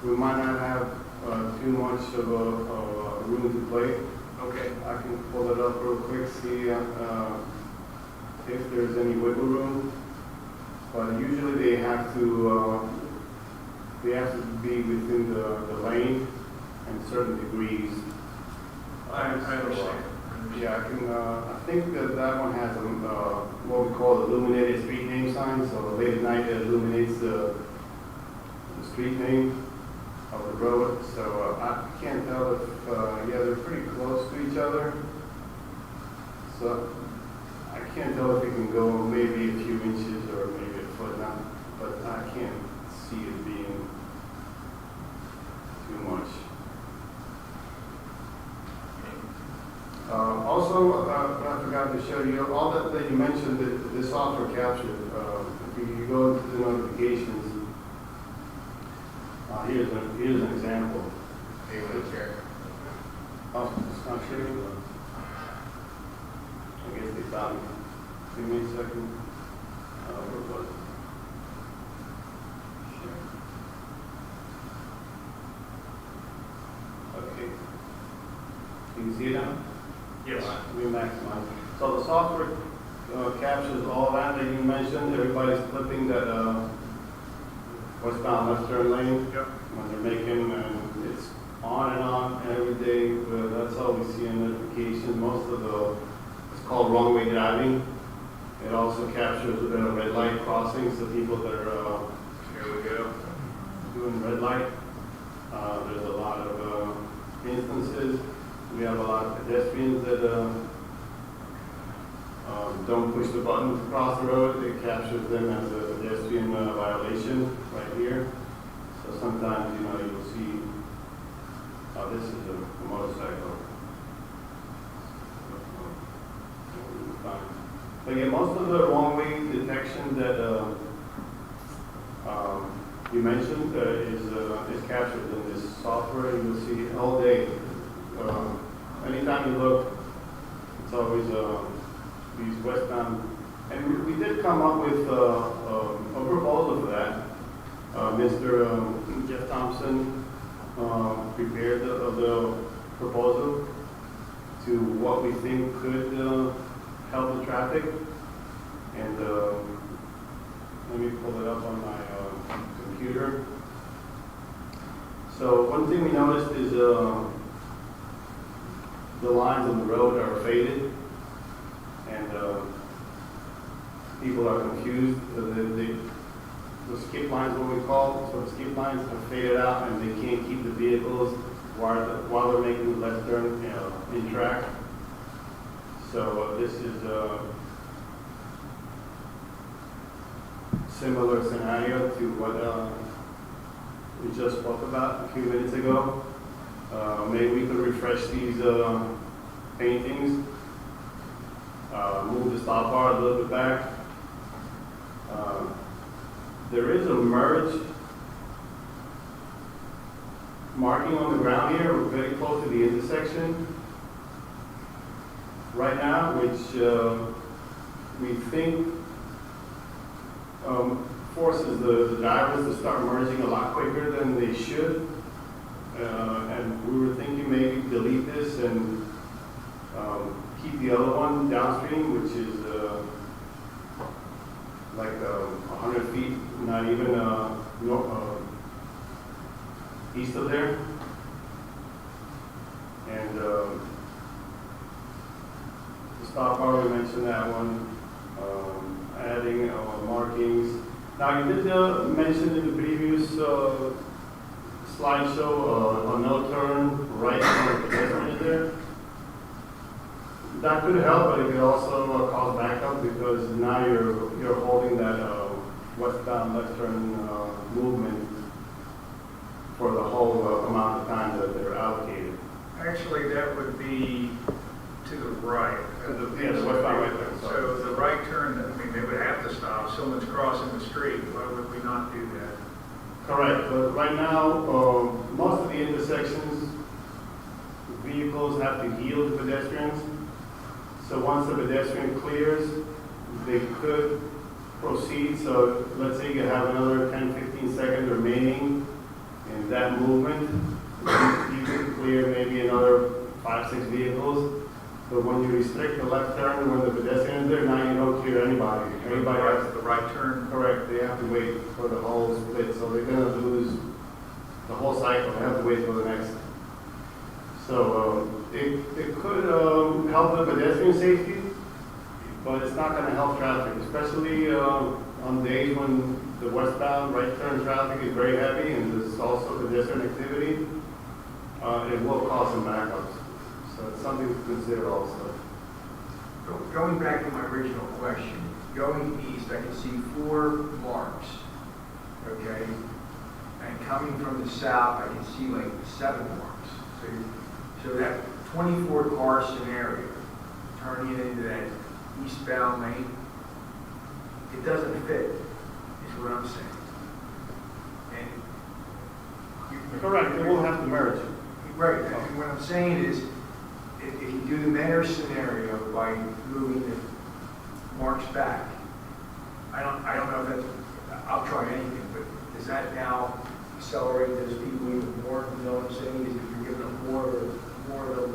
we might not have too much of a room to play. Okay. I can pull it up real quick, see if there's any wiggle room. But usually they have to be within the lane and certain degrees. I understand. Yeah, I think that one has what we call illuminated street name sign. So late at night it illuminates the street name of the road. So I can't tell if they're pretty close to each other. So I can't tell if it can go maybe a few inches or maybe a foot now, but I can't see it being too much. Also, I forgot to show you, all that you mentioned, that the software captured, if you go to the notifications, here's an example. Hey, what's here? Oh, it's not showing. I guess they found me. Give me a second. Where was it? Sure. Okay. Can you see it now? Yes. We maximize. So the software captures all that you mentioned. Everybody's clipping that westbound left turn lane. Yep. When they're making, and it's on and on every day. That's all we see in notifications. Most of it's called wrong way driving. It also captures red light crossings, the people that are Here we go. doing red light. There's a lot of instances. We have a lot of pedestrians that don't push the button to cross the road. It captures them as a pedestrian violation right here. So sometimes, you'll see, this is a motorcycle. But yeah, most of the wrong way detection that you mentioned is captured in this software. You'll see all day. Anytime you look, it's always these westbound And we did come up with a proposal for that. Mr. Jeff Thompson prepared the proposal to what we think could help the traffic. And let me pull it up on my computer. So one thing we noticed is the lines on the road are faded, and people are confused. The skip lines, what we call, so the skip lines are faded out, and they can't keep the vehicles while they're making the left turn in track. So this is a similar scenario to what we just spoke about a few minutes ago. Maybe we could refresh these paintings, move the stop bar a little bit back. There is a merge marking on the ground here, very close to the intersection right now, which we think forces the drivers to start merging a lot quicker than they should. And we were thinking maybe delete this and keep the other one downstream, which is like 100 feet, not even east of there. And the stop bar, we mentioned that one. Adding markings. Now you did mention in the previous slideshow a no turn right on the pedestrian there. That could help, but it could also cause backup because now you're holding that westbound left turn movement for the whole amount of time that they're allocated. Actually, that would be to the right. Yeah, the westbound right turn. So the right turn, I mean, they would have to stop. If someone's crossing the street, why would we not do that? Correct, but right now, most of the intersections, vehicles have to yield to pedestrians. So once the pedestrian clears, they could proceed. So let's say you have another 10, 15 seconds remaining in that movement. You could clear maybe another 5, 6 vehicles. But when you restrict the left turn, when the pedestrian is there, now you don't clear anybody. Everybody has the right turn. Correct, they have to wait for the whole split, so they're gonna lose the whole cycle, they have to wait for the next. So, it could help the pedestrian safety, but it's not gonna help traffic, especially on days when the westbound right turn traffic is very heavy and there's also pedestrian activity. It will cause some backups, so it's something to consider also. Going back to my original question, going east, I can see 4 marks, okay? And coming from the south, I can see like 7 marks. So that 24 car scenario, turning into that eastbound lane, it doesn't fit, is what I'm saying. And Correct, it will have to merge. right, and what I'm saying is, if you do the Manor scenario by moving the marks back, I don't know if that's, I'll try anything, but does that now accelerate those people even more? You know what I'm saying? Is if you're giving them more of an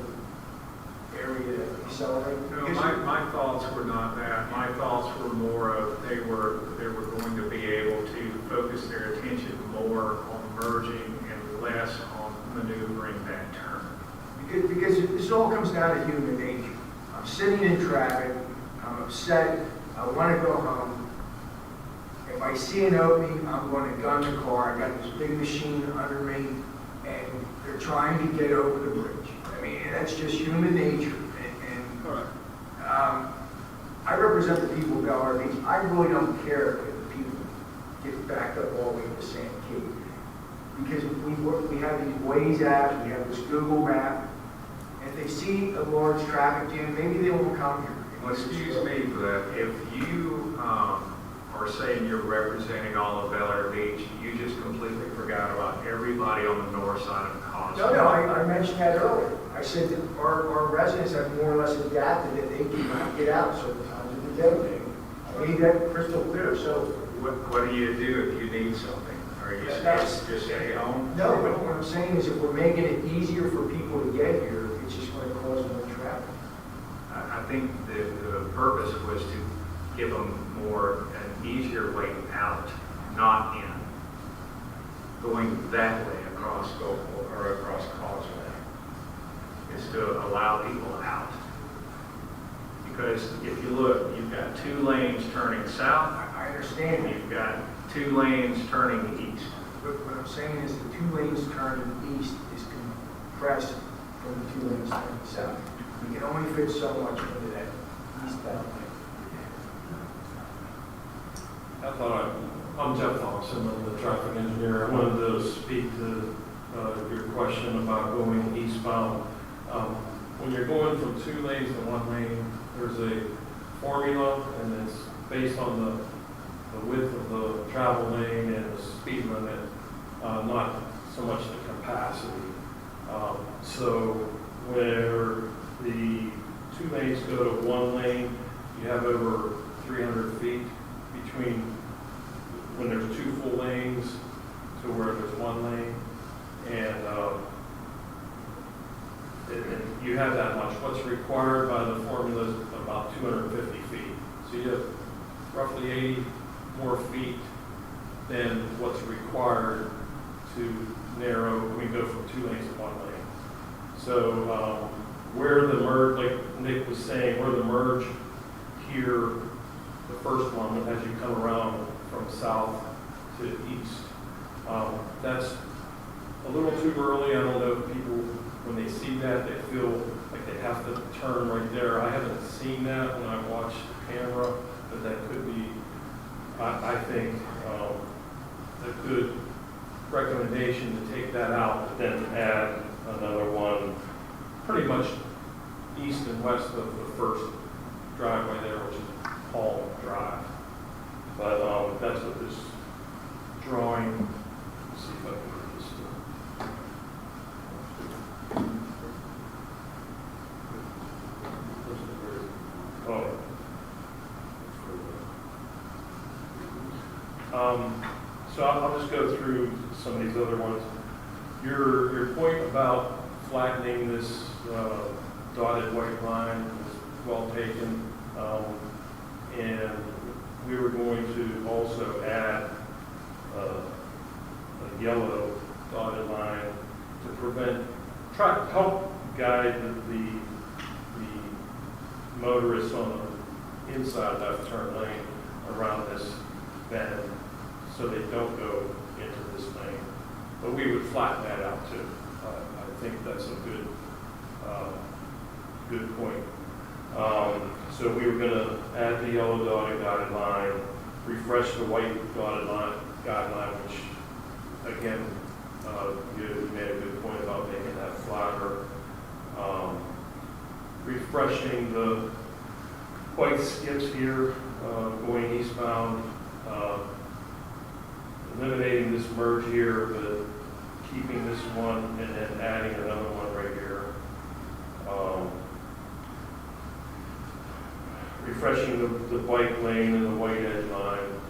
area to accelerate? No, my thoughts were not that. My thoughts were more of they were going to be able to focus their attention more on merging and less on maneuvering that turn. Because this all comes down to human nature. I'm sitting in traffic, I'm upset, I want to go home. If I see an opening, I'm going to gun the car. I got this big machine under me, and they're trying to get over the bridge. I mean, that's just human nature. I represent the people of Delaware Beach. I really don't care if the people get backed up all the way to Sand Cape. Because we have these Waze apps, we have this Google map. If they see a large traffic jam, maybe they won't come here. Well, excuse me for that. If you are saying you're representing all of Delaware Beach, you just completely forgot about everybody on the north side of the causeway. No, I mentioned that earlier. I said that our residents have more or less adapted that they cannot get out certain times of the day. made that crystal clear, so. What do you do if you need something? Are you That's- just stay home? No, but what I'm saying is if we're making it easier for people to get here, it's just going to cause more traffic. I think the purpose was to give them an easier way out, not in, going that way across Gulfport or across Causeway, is to allow people out. Because if you look, you've got 2 lanes turning south, I understand and that. you've got 2 lanes turning east. But what I'm saying is the 2 lanes turning east is compressed from the 2 lanes turning south. You can only fit so much into that eastbound lane. I'm Jeff Thompson, I'm the traffic engineer. I wanted to speak to your question about going eastbound. When you're going from 2 lanes to 1 lane, there's a formula, and it's based on the width of the travel lane and the speed limit, not so much the capacity. So where the 2 lanes go to 1 lane, you have over 300 feet between when there's 2 full lanes to where there's 1 lane. And you have that much. What's required by the formula is about 250 feet. So you have roughly 80 more feet than what's required to narrow, we go from 2 lanes to 1 lane. So where the merge, like Nick was saying, where the merge here, the first one, as you come around from south to east, that's a little too early. I don't know if people, when they see that, they feel like they have to turn right there. I haven't seen that when I watch the camera, but that could be, I think, a good recommendation to take that out, but then add another one pretty much east and west of the first driveway there, which is Palm Drive. But that's what this drawing, let's see if I can get this to. So I'll just go through some of these other ones. Your point about flattening this dotted white line is well taken. And we were going to also add a yellow dotted line to help guide the motorists on the inside left turn lane around this bend so they don't go into this lane. But we would flatten that out too. I think that's a good point. So we were going to add the yellow dotted line, refresh the white dotted line guideline, which again, you made a good point about making that flatter. Refreshing the white skips here, going eastbound, eliminating this merge here, but keeping this one and then adding another one right here. Refreshing the bike lane and the white edge line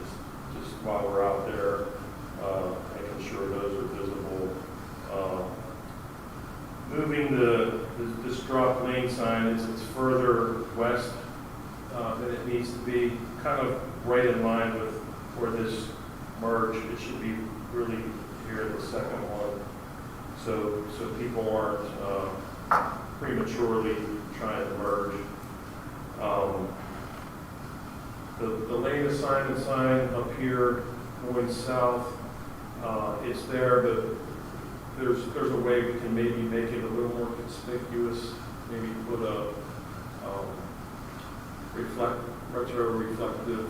just while we're out there, making sure those are visible. Moving this drop lane sign, it's further west than it needs to be, kind of right in line with where this merge. It should be really here in the second one, so people aren't prematurely trying to merge. The lane assignment sign up here going south, it's there, but there's a way we can maybe make it a little more conspicuous. Maybe put a retro-reflective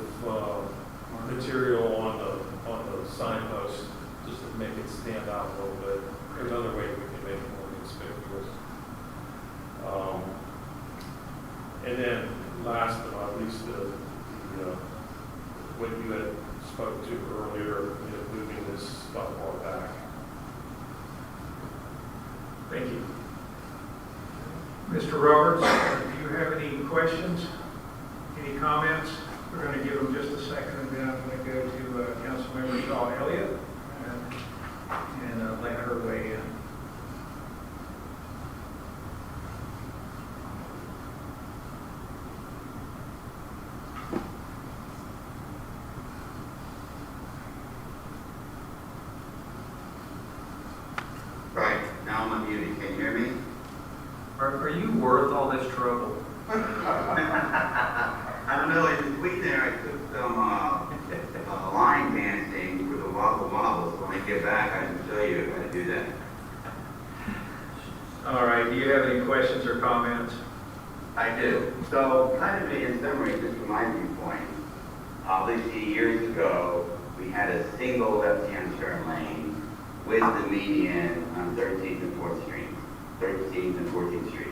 material on the signpost just to make it stand out a little bit. There's other ways we can make it more conspicuous. And then last but not least, what you had spoke to earlier, moving this stop bar back. Thank you. Mr. Roberts, do you have any questions? Any comments? We're going to give them just a second, and then I'm going to go to Councilmember Shaw Elliott and let her weigh in. Right, now I'm unmuted, can you hear me? Are you worth all this trouble? I don't know, in between there, I took some line dancing for the wobble wobble, so when I get back, I can show you how to do that. All right, do you have any questions or comments? I do. So, kind of in summary, just from my viewpoint, obviously years ago, we had a single left-hand turn lane with the median on 13th and 4th Street, 13th and 14th Street.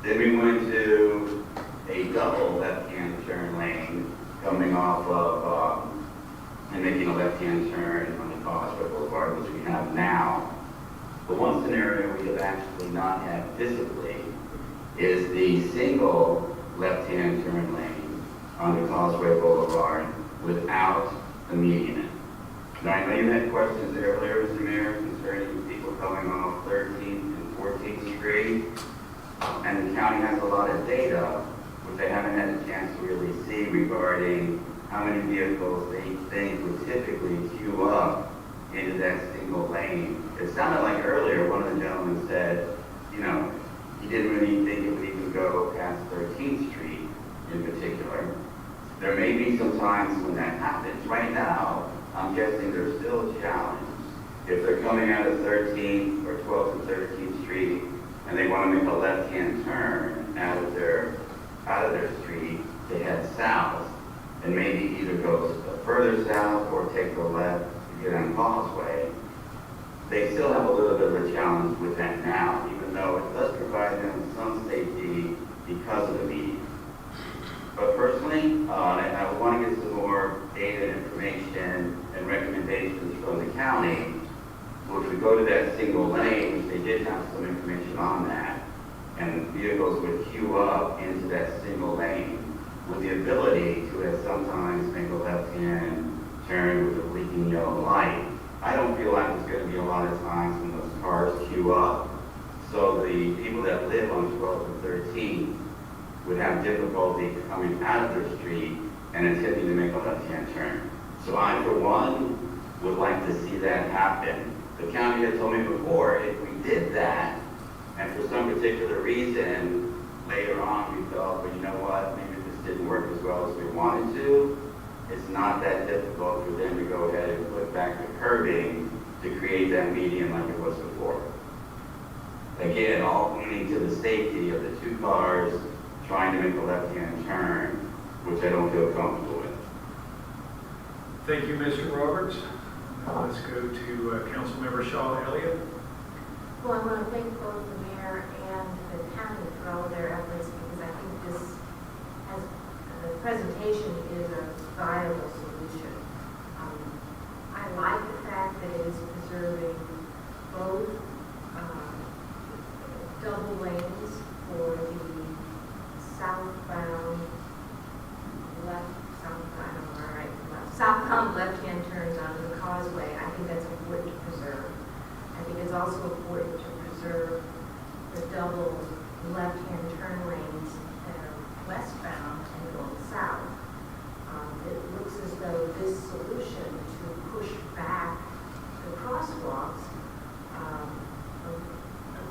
Then we went to a double left-hand turn lane coming off of, and making a left-hand turn on the Causeway Boulevard, which we have now. But one scenario we have actually not had physically is the single left-hand turn lane on the Causeway Boulevard without the median. Now, I know you had questions earlier, Mr. Mayor, concerning people coming off 13th and 14th Street. And the county has a lot of data, which I haven't had a chance to really see regarding how many vehicles they think would typically queue up into that single lane. It sounded like earlier, one of the gentlemen said, you know, he didn't really think it would even go past 13th Street in particular. There may be some times when that happens. Right now, I'm guessing there's still a challenge. If they're coming out of 13th or 12th and 13th Street and they want to make a left-hand turn out of their street to head south and maybe either go further south or take the left to get on Causeway, they still have a little bit of a challenge with that now, even though it does provide them some safety because of the median. But personally, I want to get some more data and information and recommendations from the county. So if we go to that single lane, which they did have some information on that, and vehicles would queue up into that single lane with the ability to sometimes make a left-hand turn with a blinking yellow light. I don't feel like there's going to be a lot of times when those cars queue up. So the people that live on 12th and 13th would have difficulty coming out of their street and attempting to make a left-hand turn. So I, for one, would like to see that happen. The county had told me before, if we did that, and for some particular reason, later on we felt, well, you know what, maybe this didn't work as well as we wanted to, it's not that difficult for them to go ahead and put back the curbing to create that median like it was before. Again, all pointing to the safety of the two cars trying to make a left-hand turn, which I don't feel comfortable with. Thank you, Mr. Roberts. Now let's go to Councilmember Shaw Elliott. Well, I want to thank both the mayor and the county for all of their efforts, because I think this has, the presentation is a viable solution. I like the fact that it is preserving both double lanes for the southbound left-hand turns onto the Causeway. I think that's important to preserve. I think it's also important to preserve the double left-hand turn lanes that are westbound and going south. It looks as though this solution to push back the crosswalks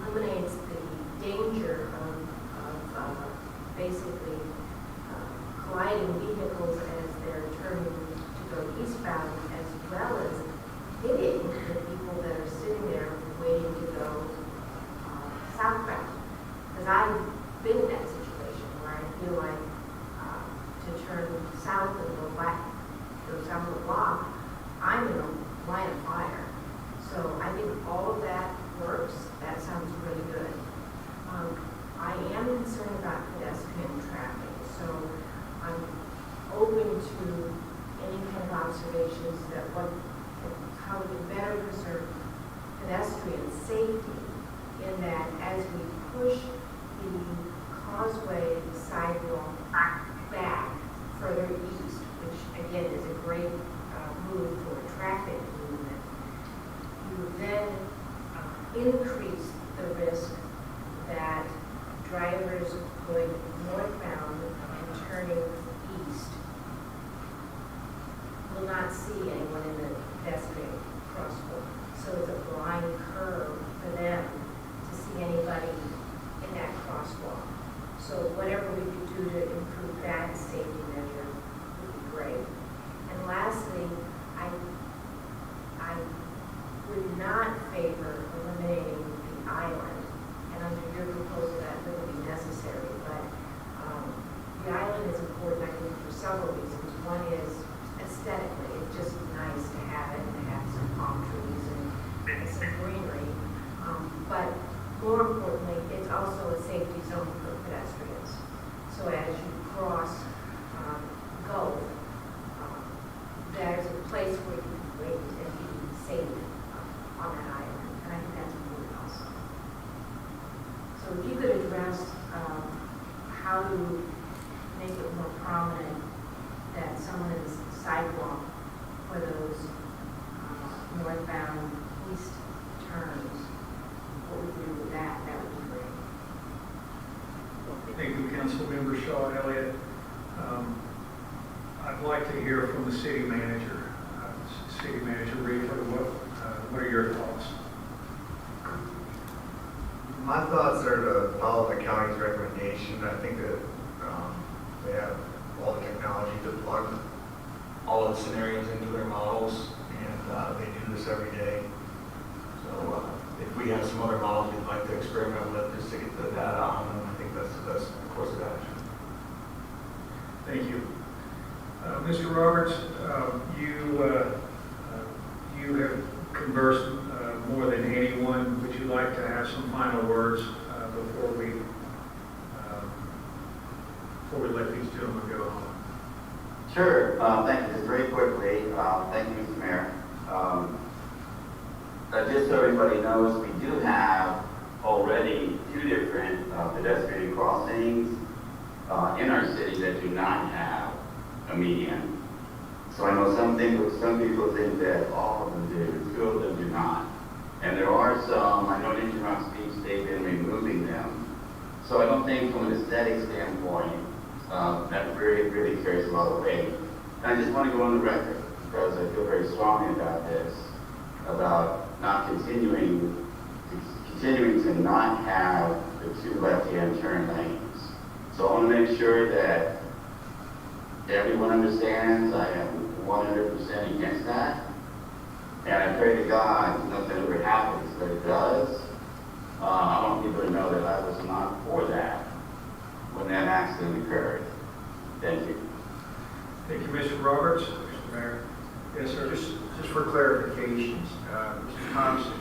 eliminates the danger of basically colliding vehicles as they're turning to go eastbound, as well as hitting the people that are sitting there waiting to go southbound. Because I've been in that situation where I feel like to turn south and go back, go south of the block, I'm in a line of fire. So I think all of that works. That sounds really good. I am concerned about pedestrian traffic, so I'm open to any kind of observations that how we can better preserve pedestrian safety, in that as we push the Causeway sidewalk back further east, going northbound and turning east will not see anyone in the pedestrian crosswalk. So it's a blind curve for them to see anybody in that crosswalk. So whatever we could do to improve that safety measure would be great. And lastly, I would not favor eliminating the island. And under your proposal, that wouldn't be necessary. But the island is important, I think, for several reasons. One is aesthetically, it's just nice to have it and to have some palm trees and some greenery. But more importantly, it's also a safety zone for pedestrians. So as you cross Gulf, there's a place where you can wait and be safe on that island. And I think that's important also. So if you could address how to make it more prominent that someone is sidewalk for those northbound east turns, what we do with that, that would be great. Thank you, Councilmember Shaw Elliott. I'd like to hear from the city manager. City Manager Reaver, what are your thoughts? My thoughts are to follow the county's recommendation. I think that they have all the technology to plug all of the scenarios into their models, and they do this every day. So if we have some other models we'd like to experiment with just to get the data on them, I think that's the best course of action. Thank you. Mr. Roberts, you have conversed more than anyone. Would you like to have some final words before we let these gentlemen go home? Sure. Thank you. Just very quickly, thank you, Mr. Mayor. Just so everybody knows, we do have already 2 different pedestrian crossings in our city that do not have a median. So I know some people think that all of them do, 2 of them do not. And there are some, I know in Interim Speech, they've been removing them. So I don't think from an aesthetic standpoint, that really carries a lot of weight. And I just want to go on the record, because I feel very strongly about this, about not continuing to not have the 2 left-hand turn lanes. So I want to make sure that everyone understands I am 100% against that. And I pray to God nothing ever happens, but it does. I want people to know that I was not for that when that accident occurred. Thank you. Thank you, Mr. Roberts. Mr. Mayor. Yes, sir. Just for clarifications, Mr. Thompson,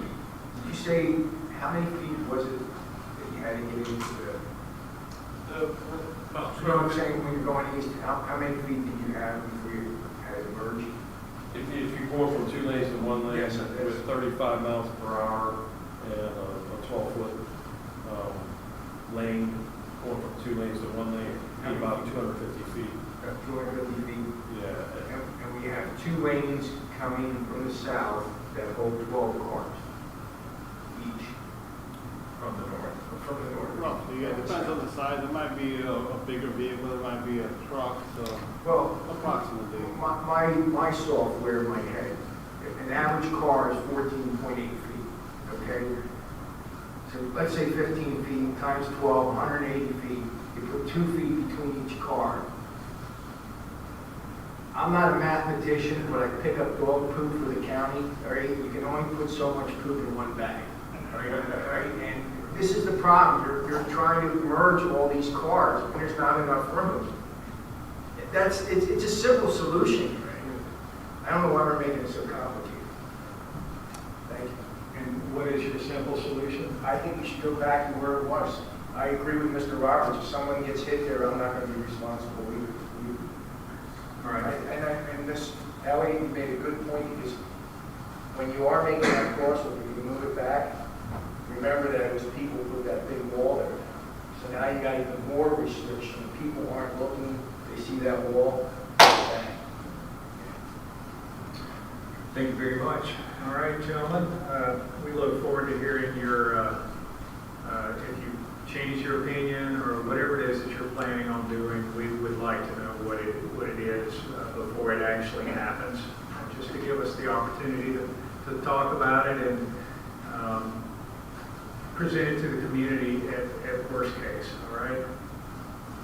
did you say how many feet was it that you had to get into the? You know what I'm saying, when you're going east, how many feet did you have before you had to merge? If you're going from 2 lanes to 1 lane, Yes, it was 35 miles per hour and a 12-foot lane going from 2 lanes to 1 lane, about 250 feet. 250 feet. Yeah. And we have 2 lanes coming from the south that hold 12 cars each From the north. from the north. Roughly, yeah, depends on the size. It might be a bigger vehicle, it might be a truck, so Well, approximately. my software in my head, an average car is 14.8 feet, okay? So let's say 15 feet times 12, 180 feet. You put 2 feet between each car. I'm not a mathematician, but I pick up dog poop for the county, all right? You can only put so much poop in one bag, all right? And this is the problem. You're trying to merge all these cars, and there's not enough room. It's a simple solution. I don't know why we're making it so complicated. Thank you. And what is your simple solution? I think we should go back to where it was. I agree with Mr. Roberts. If someone gets hit there, I'm not going to be responsible either. All right. And Ms. Elliott, you made a good point, because when you are making that crossover, you move it back, remember that it was people who put that big wall there. So now you got even more restriction. People aren't looking, they see that wall. Bang. Thank you very much. All right, gentlemen, we look forward to hearing your, if you change your opinion or whatever it is planning on doing? We would like to know what it is before it actually happens, just to give us the opportunity to talk about it and present it to the community at worst case, all right?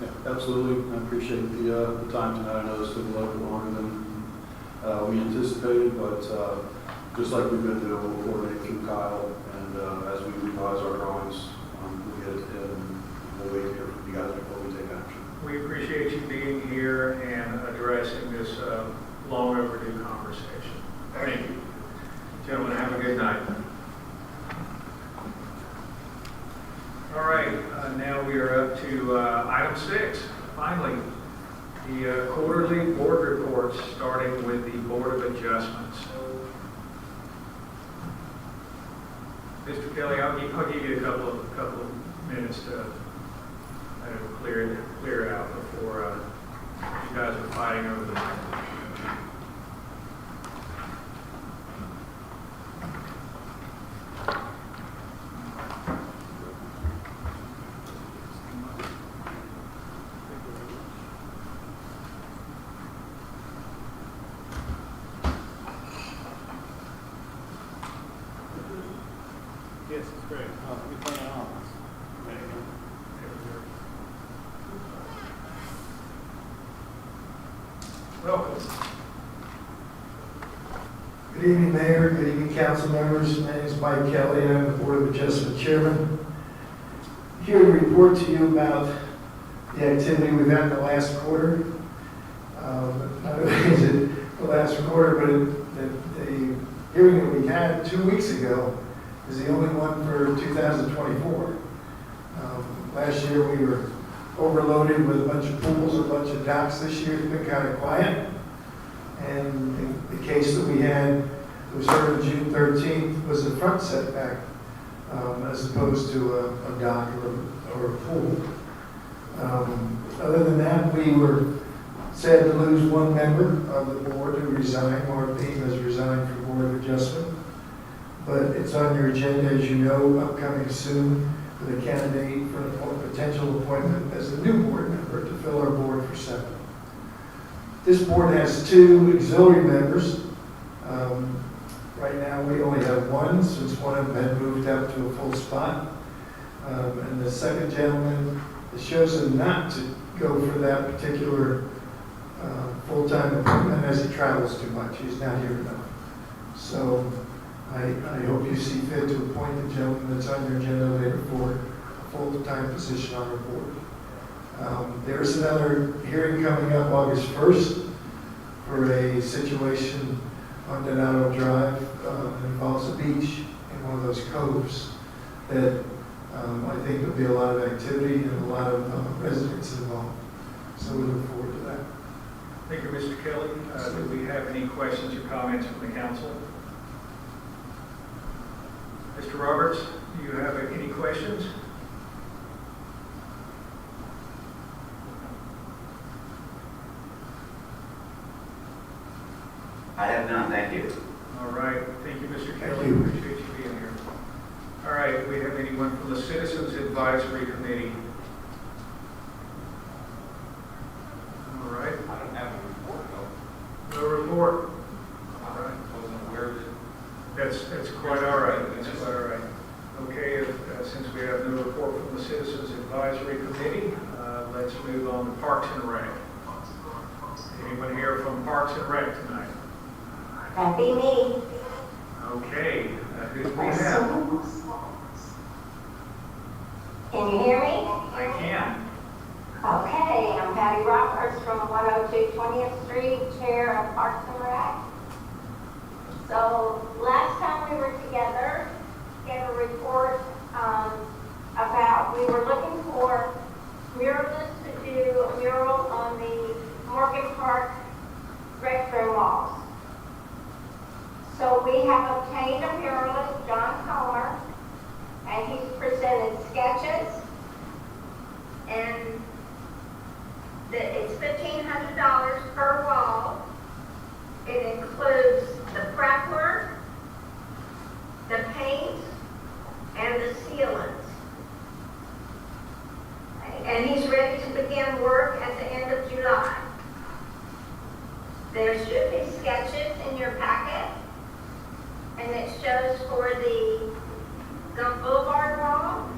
Yeah, absolutely. I appreciate the time tonight. I know this took a little bit longer than we anticipated, but just like we've been doing, we'll coordinate through Kyle, and as we revise our drawings, we'll get it to him, and we'll wait here for you guys before we take action. We appreciate you being here and addressing this long overdue conversation. Thank you. Gentlemen, have a good night. All right, now we are up to item 6, finally, the quarterly board reports, starting with the Board of Adjustments. Mr. Kelly, I'll give you a couple of minutes to clear it out before you guys are fighting over the microphone. Yes, it's great. Let me turn it on. There you go. Welcome. Good evening, Mayor. Good evening, council members. My name is Mike Kelly. I'm the Board of Adjustment Chairman. Here to report to you about the activity we've had in the last quarter. Not only is it the last quarter, but the hearing that we had 2 weeks ago is the only one for 2024. Last year we were overloaded with a bunch of pools, a bunch of docks. This year it's been kind of quiet. And the case that we had that was heard on June 13th was a front setback as opposed to a dock or a pool. Other than that, we were sad to lose one member of the board who resigned. Mark Beam has resigned from Board of Adjustment. But it's on your agenda, as you know, upcoming soon, with a candidate for a potential appointment as a new board member to fill our board for 7. This board has 2 auxiliary members. Right now, we only have one, since one of them had moved up to a full spot. And the second gentleman has chosen not to go for that particular full-time appointment as he travels too much. He's not here enough. So I hope you see fit to appoint the gentleman that's on your agenda later for a full-time position on our board. There's another hearing coming up August 1st for a situation on Donato Drive that involves a beach in one of those coves that I think there'll be a lot of activity and a lot of residents involved. So we look forward to that. Thank you, Mr. Kelly. Do we have any questions or comments from the council? Mr. Roberts, do you have any questions? I have none, thank you. All right. Thank you, Mr. Kelly. Thank you. Appreciate you being here. All right. Do we have anyone from the Citizens Advisory Committee? All right. I don't have a report, though. No report. All right. Wasn't aware of it. That's quite all right. That's quite all right. Okay, since we have no report from the Citizens Advisory Committee, let's move on to Parks and Rec. Anyone here from Parks and Rec tonight? That'd be me. Okay, who do we have? Can you hear me? I can. Okay, I'm Patty Roberts from 102 20th Street, Chair of Parks and Rec. So last time we were together, gave a report about we were looking for muralists to do a mural on the Morgan Park restroom walls. So we have obtained a muralist, John Comer, and he's presented sketches, and it's $1,500 per wall. It includes the prep work, the paint, and the sealants. and he's ready to begin work at the end of July. There should be sketches in your packet, and it shows for the Gump Boulevard wall.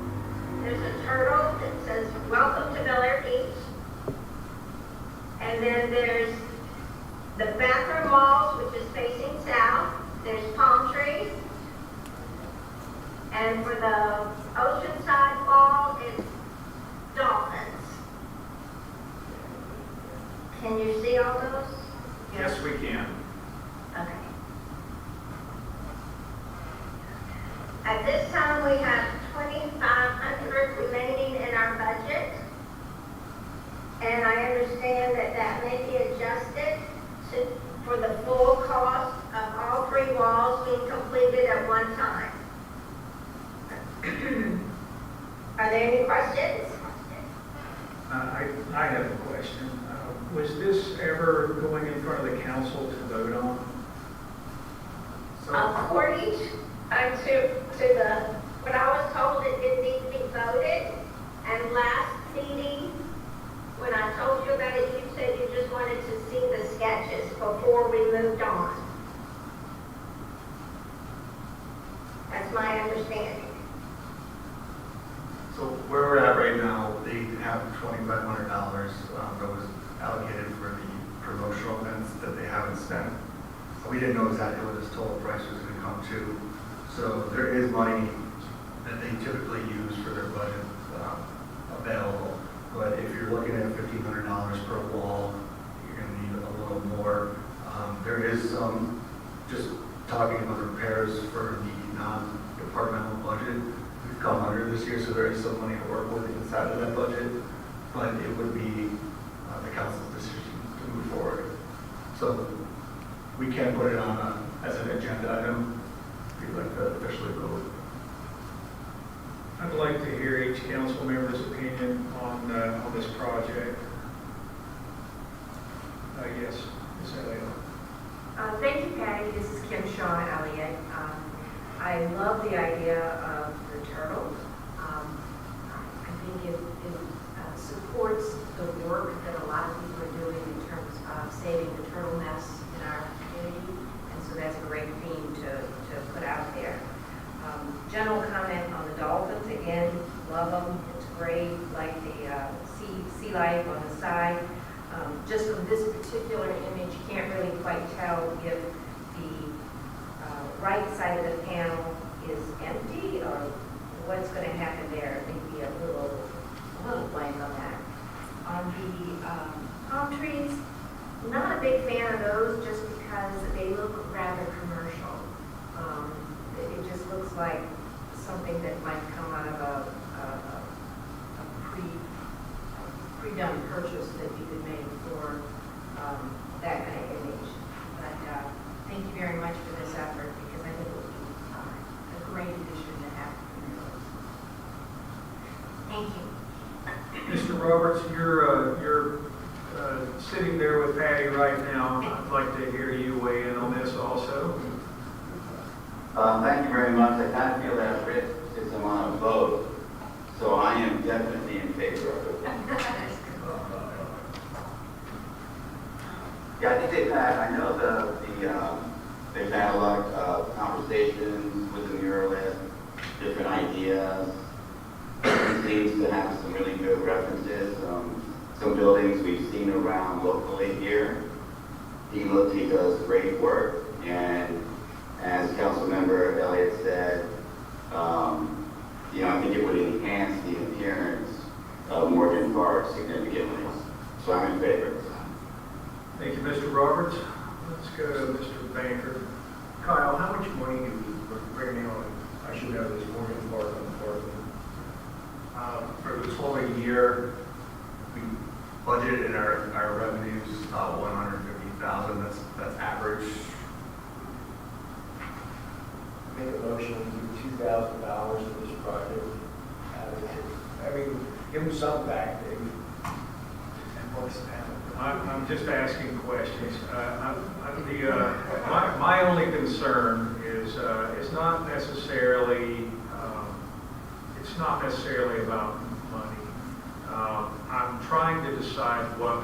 There's a turtle that says, "Welcome to Bel Air Beach." And then there's the bathroom walls, which is facing south. There's palm trees. And for the oceanside wall, it's dolphins. Can you see all those? Yes, we can. Okay. At this time, we have $2,500 remaining in our budget. And I understand that that may be adjusted for the full cost of all 3 walls being completed at one time. Are there any questions? I have a question. Was this ever going in front of the council to vote on? According to what I was told, it did need to be voted. And last meeting, when I told you about it, you said you just wanted to see the sketches before we moved on. That's my understanding. So where we're at right now, they have $2,500 that was allocated for the promotional events that they haven't spent. We didn't know exactly what this total price was going to come to. So there is money that they typically use for their budget available. But if you're looking at $1,500 per wall, you're going to need a little more. There is some, just talking about repairs for the non-departmental budget, we've come under this year, so there is some money to work with inside of that budget. But it would be the council's decision to move forward. So we can put it on as an agenda item if you'd like to officially vote. I'd like to hear each council member's opinion on this project. Yes, Ms. Elliott. Thank you, Patty. This is Kim Shaw Elliott. I love the idea of the turtle. I think it supports the work that a lot of people are doing in terms of saving the turtle nests in our community, and so that's a great theme to put out there. General comment on the dolphins, again, love them. It's great, like the sea life on the side. Just from this particular image, you can't really quite tell if the right side of the panel is empty or what's going to happen there. Maybe a little blank on that. On the palm trees, not a big fan of those just because they look rather commercial. It just looks like something that might come out of a pre-done purchase that you could make for that kind of image. But thank you very much for this effort because I think it will be a great addition to have. Thank you. Mr. Roberts, you're sitting there with Patty right now. I'd like to hear you weigh in on this also. Thank you very much. I kind of feel that Rich is on a vote, so I am definitely in favor of it. Yeah, I think I know they've had a lot of conversations with the muralist, different ideas. It seems to have some really good references. Some buildings we've seen around locally here. He does great work, and as Councilmember Elliott said, I think it would enhance the appearance of Morgan Park significantly. So I'm in favor. Thank you, Mr. Roberts. Let's go to Mr. Banker. Kyle, how much money do we right now? I should have this Morgan Park on the park. For the total year, we budgeted in our revenues $150,000. That's average. Make a motion to do $2,000 for this project. I mean, give them something back, maybe. And what's happening? I'm just asking questions. My only concern is it's not necessarily about money. decide what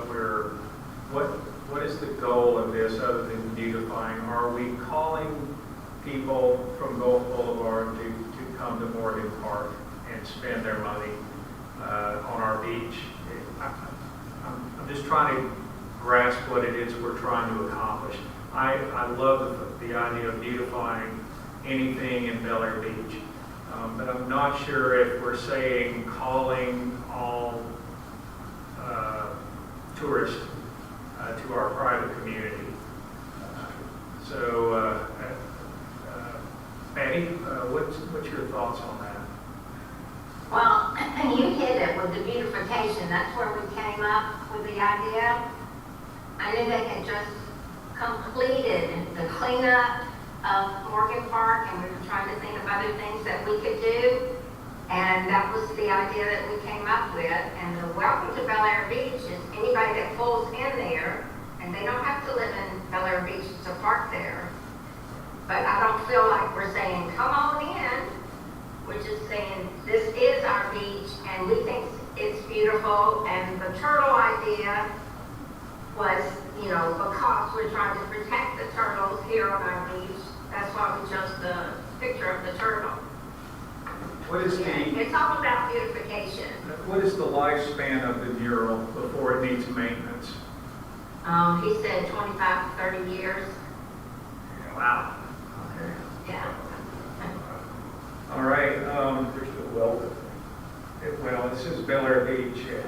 is the goal of this other than beautifying? Are we calling people from Gulf Boulevard to come to Morgan Park and spend their money on our beach? I'm just trying to grasp what it is we're trying to accomplish. I love the idea of beautifying anything in Bel Air Beach, but I'm not sure if we're saying calling all tourists to our private community. Patty, what's your thoughts on that? Well, you hit it with the beautification. That's where we came up with the idea. I knew they had just completed the cleanup of Morgan Park, and we were trying to think of other things that we could do. And that was the idea that we came up with. And the welcome to Bel Air Beach is anybody that pulls in there, and they don't have to live in Bel Air Beach to park there. But I don't feel like we're saying, come on in. We're just saying, this is our beach, and we think it's beautiful. And the turtle idea was, because we're trying to protect the turtles here on our beach, that's why we chose the picture of the turtle. It's all about beautification. What is the lifespan of the mural before it needs maintenance? He said 25 to 30 years. Wow. Okay. Yeah. All right. There's the well. It says Bel Air Beach, and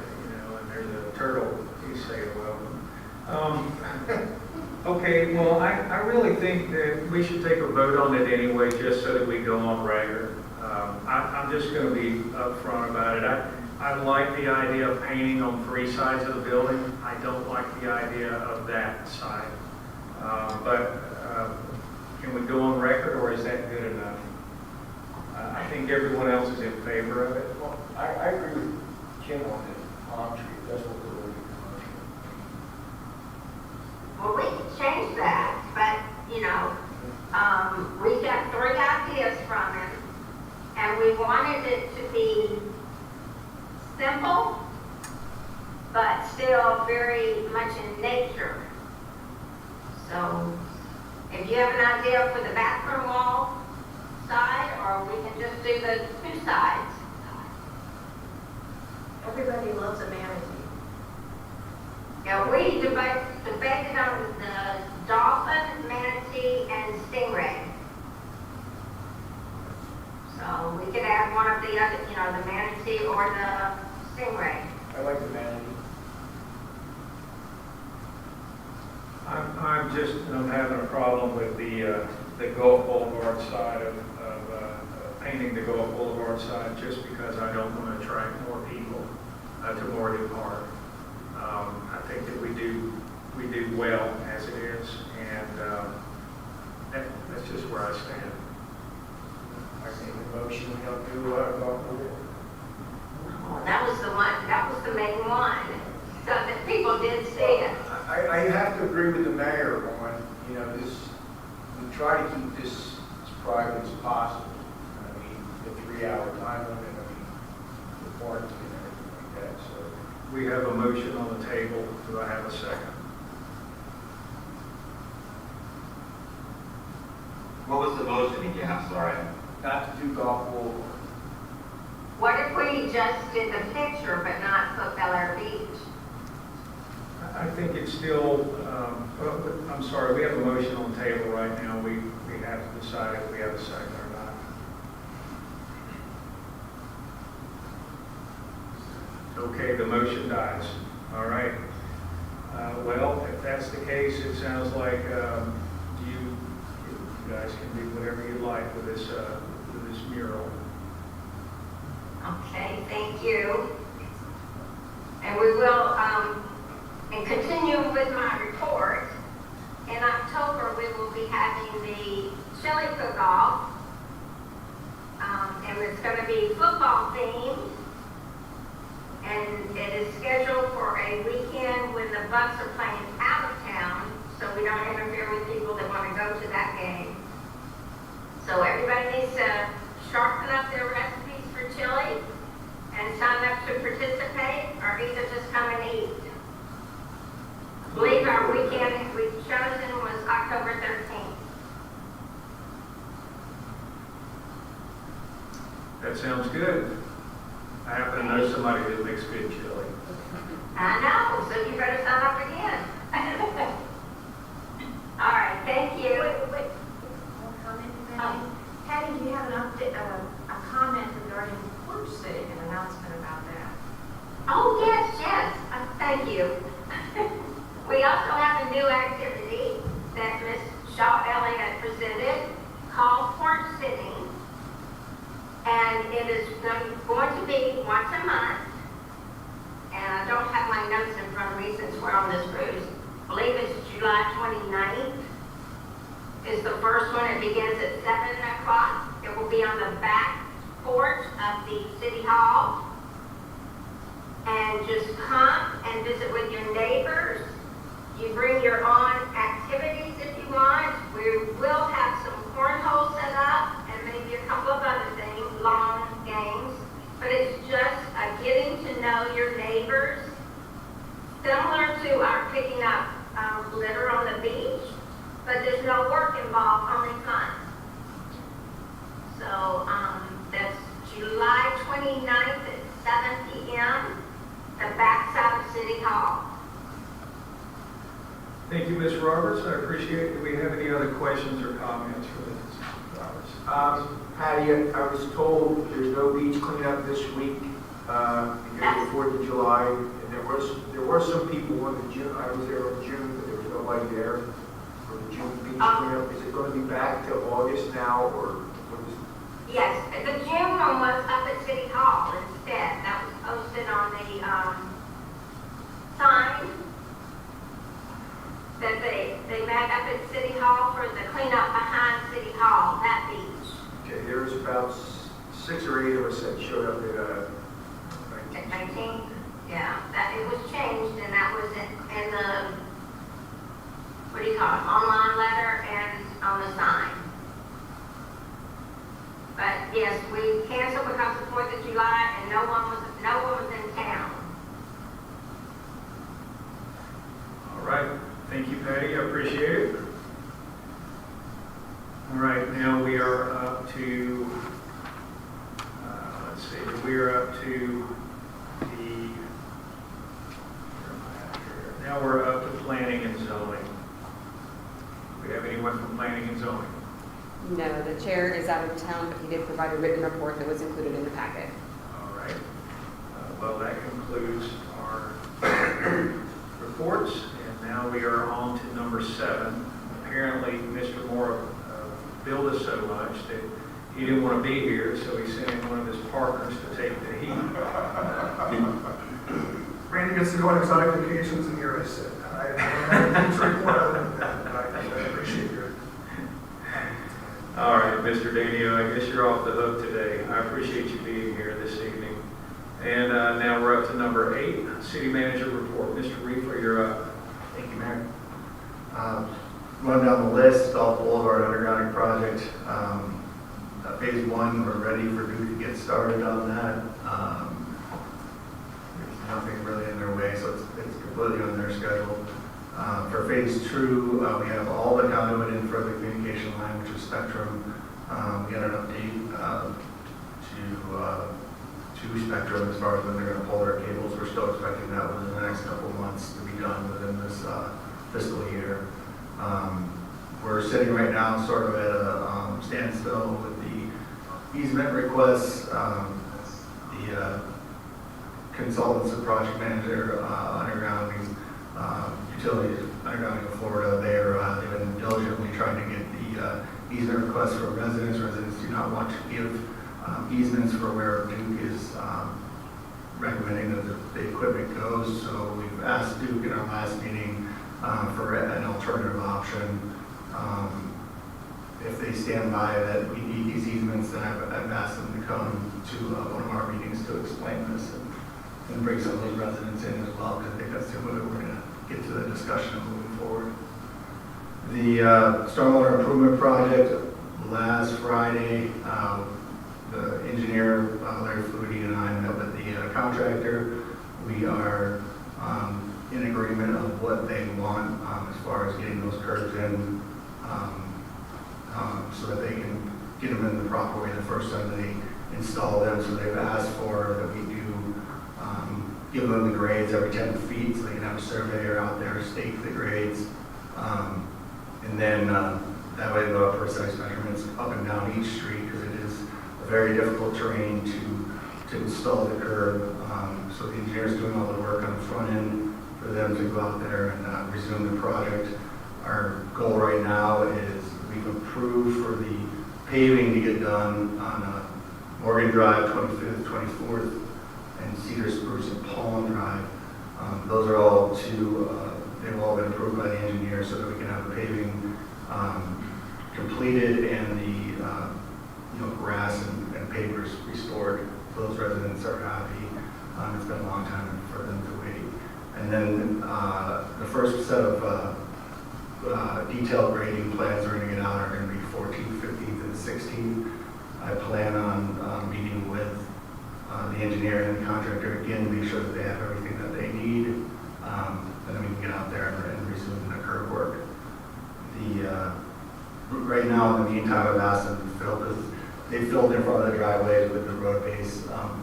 there's a turtle. You say it well. Okay. Well, I really think that we should take a vote on it anyway, just so that we go on record. I'm just going to be upfront about it. I like the idea of painting on 3 sides of the building. I don't like the idea of that side. But can we go on record, or is that good enough? I think everyone else is in favor of it. Well, I agree with Jim on the palm tree. That's what we're doing. Well, we can change that, but, we got 3 ideas from him, and we wanted it to be simple, but still very much in nature. So, if you have an idea for the bathroom wall side, or we can just do the 2 sides. Everybody loves a manatee. Yeah, we debated on the dolphin, manatee, and stingray. So we could add one of the other, the manatee or the stingray. I like the manatee. I'm having a problem with the Gulf Boulevard side of painting the Gulf Boulevard side, just because I don't want to attract more people to Morgan Park. I think that we do well as it is, and that's just where I stand. I think the motion we don't do Gulf Boulevard. Well, that was the main one, so that people did see it. I have to agree with the mayor on, this, we try to keep this as private as possible. I mean, the 3-hour time limit, the parking and everything like that, so. We have a motion on the table. Do I have a second? What was the motion again? I'm sorry. Not to do Gulf Boulevard. What if we just did the picture but not put Bel Air Beach? I think it's still, I'm sorry, we have a motion on the table right now. We have to decide if we have a second or not. Okay, the motion dies. All right. Well, if that's the case, it sounds like you guys can do whatever you like with this mural. Okay, thank you. And we will, and continuing with my report, in October we will be having the chili cook-off, and it's going to be football themed, and it is scheduled for a weekend when the Bucks are playing out of town, so we don't interfere with people that want to go to that game. So everybody needs to sharpen up their recipes for chili and sign up to participate, or either just come and eat. we've chosen was October 13th. That sounds good. I happen to know somebody that makes good chili. I know, so you better sign up again. All right, thank you. Wait. One comment, Patty, do you have an update, a comment regarding Porch City, an announcement about that? Oh, yes, thank you. We also have a new activity that Ms. Shaw Elliott presented called Porch City. And it is going to be once a month. And I don't have my notes in front of me since we're on this cruise. I believe it's July 29th is the first one. It begins at 7 o'clock. It will be on the back porch of the City Hall. And just come and visit with your neighbors. You bring your own activities if you want. We will have some cornhole set up and maybe a couple of other things, lawn games. But it's just getting to know your neighbors. Similar to our picking up litter on the beach, but there's no work involved, only fun. So that's July 29th at 7 p.m., the backside of City Hall. Thank you, Ms. Roberts. I appreciate it. Do we have any other questions or comments for Ms. Roberts? Patty, I was told there's no beach cleanup this week because of the 4th of July, and there were some people on the June. I was there in June, but there was nobody there for the June beach cleanup. Is it going to be back to August now, or what is it? Yes, the June one was up at City Hall instead. That was posted on the sign that they met up at City Hall for the cleanup behind City Hall, that beach. Okay, there was about 6 or 8 of us that showed up At 19, yeah, that it was changed, and that was in the, what do you call it, online letter and on the sign. But yes, we canceled because of the 4th of July, and no one was in town. All right. Thank you, Patty. I appreciate it. All right. Now we are up to, let's see, we are up to the, where am I at here? Now we're up to planning and zoning. Do we have anyone from planning and zoning? No, the chair is out of town, but he did provide a written report that was included in the packet. All right. Well, that concludes our reports, and now we are on to number 7. Apparently, Mr. Moore billed us so much that he didn't want to be here, so he sent in one of his partners to take the heat. Randy gets to go on exotic vacations, and here I sit. I don't have much to report other than that, but I appreciate your. All right, Mr. Danio, I guess you're off the hook today. I appreciate you being here this evening. And now we're up to number 8, City Manager Report. Mr. Reefer, you're up. Thank you, Mayor. Run down the list, Gulf Boulevard undergrounding project. Phase 1, we're ready for Duke to get started on that. There's nothing really in their way, so it's completely on their schedule. For Phase 2, we have all the conduit in for the communication line, which is Spectrum. We got an update to Spectrum as far as when they're going to pull their cables. We're still expecting that within the next couple of months to be done within this fiscal year. We're sitting right now sort of at a standstill with the easement requests. The consultants and project manager undergrounding utilities undergrounding in Florida, they've been diligently trying to get the easement requests from residents. Residents do not want to give easements for where Duke is recommending that the equipment goes. So we've asked Duke in our last meeting for an alternative option. If they stand by that we need these easements, then I've asked them to come to one of our meetings to explain this and bring some of those residents in as well, because I think that's the only way we're going to get to the discussion of moving forward. The stormwater improvement project, last Friday, the engineer, Larry Flutie, and I met with the contractor. We are in agreement of what they want as far as getting those curbs in, so that they can get them in the proper way the first time they install them. So they've asked for that we do give them the grades every 10 feet, so they can have a surveyor out there stake the grades, and then that way they'll have precise measurements up and down each street, because it is a very difficult terrain to install the curb. So the engineer's doing all the work on the front end for them to go out there and resume the project. Our goal right now is we've approved for the paving to get done on Morgan Drive, 25th, 24th, and Cedar Spruce and Palm Drive. Those are all they've all been approved by the engineer, so that we can have the paving completed and the grass and pavers restored. Those residents are happy. It's been a long time for them to wait. And then the first set of detailed grading plans we're going to get out are going to be 14th, 15th, and 16th. I plan on meeting with the engineer and the contractor again to make sure that they have everything that they need, and then we can get out there and resume the curb work. Right now, in the meantime, I've asked them to fill this. They filled in front of the driveways with the road base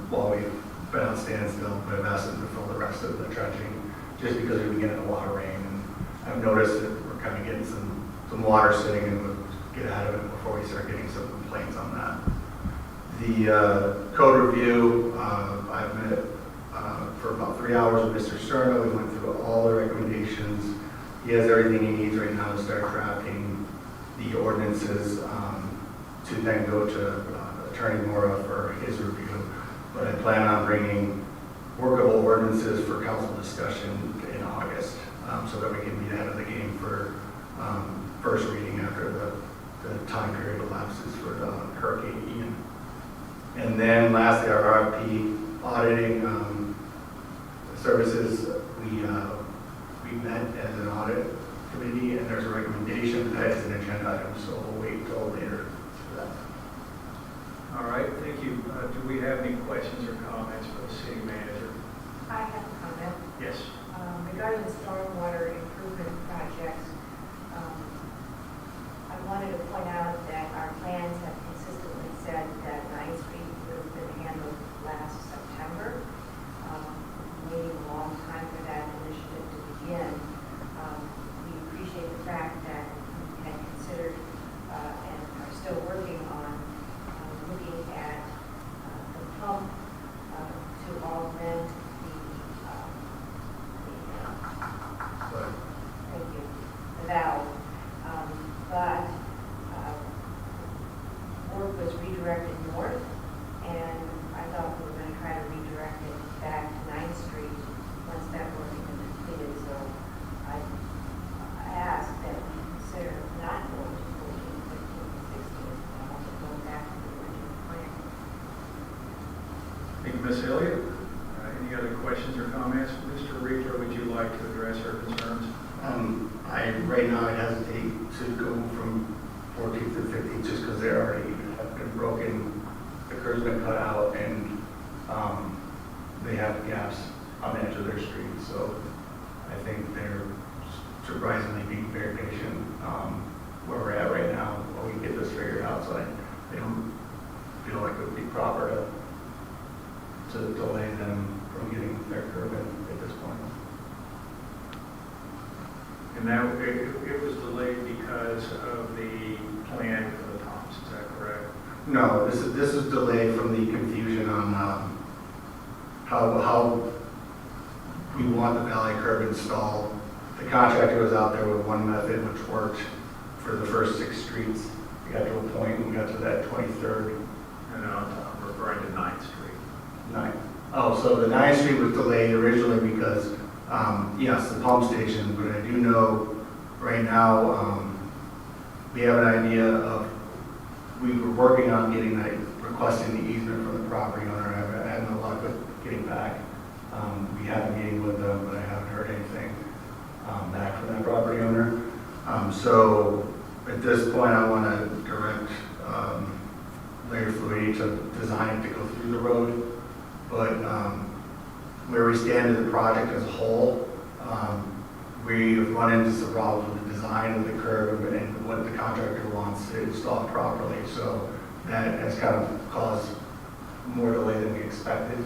while we've been on standstill, but I've asked them to fill the rest of the trenching just because we've been getting a lot of rain. And I've noticed that we're kind of getting some water sitting, and we'll get ahead of it before we start getting some complaints on that. The code review, I've met for about 3 hours with Mr. Cerno. We went through all the recommendations. He has everything he needs right now to start drafting the ordinances to then go to Attorney Mora for his review. But I plan on bringing workable ordinances for council discussion in August, so that we can be ahead of the game for first reading after the time period elapses for Hurricane Ian. And then lastly, our RFP auditing services, we met as an audit committee, and there's a recommendation that is an agenda item, so we'll wait until later for that. All right, thank you. Do we have any questions or comments for the city manager? I have a comment. Yes. Regarding the stormwater improvement projects, I wanted to point out that our plans have consistently said that 9th Street would have been handled last September. Waiting a long time for that initiative to begin. We appreciate the fact that we had considered and are still working on looking at the pump to augment the valve. But work was redirected north, and I thought we were going to try to redirect it back to 9th Street once that work had been completed. So I asked that we consider not going to 14th, 15th, and 16th, and also going back to the original plan. Thank you, Ms. Elliott. Any other questions or comments? Mr. Reefer, would you like to address her concerns? Right now I hesitate to go from 14th to 15th just because they already have been broken, the curb's been cut out, and they have gaps on the edge of their street. So I think they're surprisingly being very patient where we're at right now while we get this figured out. So they don't feel like it would be proper to delay them from getting their curb in at this point. And that, it was delayed because of the plan for the pumps, is that correct? No, this is delayed from the confusion on how we want the valley curb installed. The contractor was out there with one method which worked for the first 6 streets. We got to a point and we got to that 23rd. And I'm referring to 9th Street. 9th. Oh, so the 9th Street was delayed originally because, yes, the pump station, but I do know right now we have an idea of, we were working on getting that, requesting the easement from the property owner. I had no luck with getting back. We had a meeting with them, but I haven't heard anything back from that property owner. So at this point, I want to direct Larry Flutie to design it to go through the road. But where we stand as a project as a whole. We've run into some problems with the design of the curb and what the contractor wants to install properly. So that has kind of caused more delay than we expected.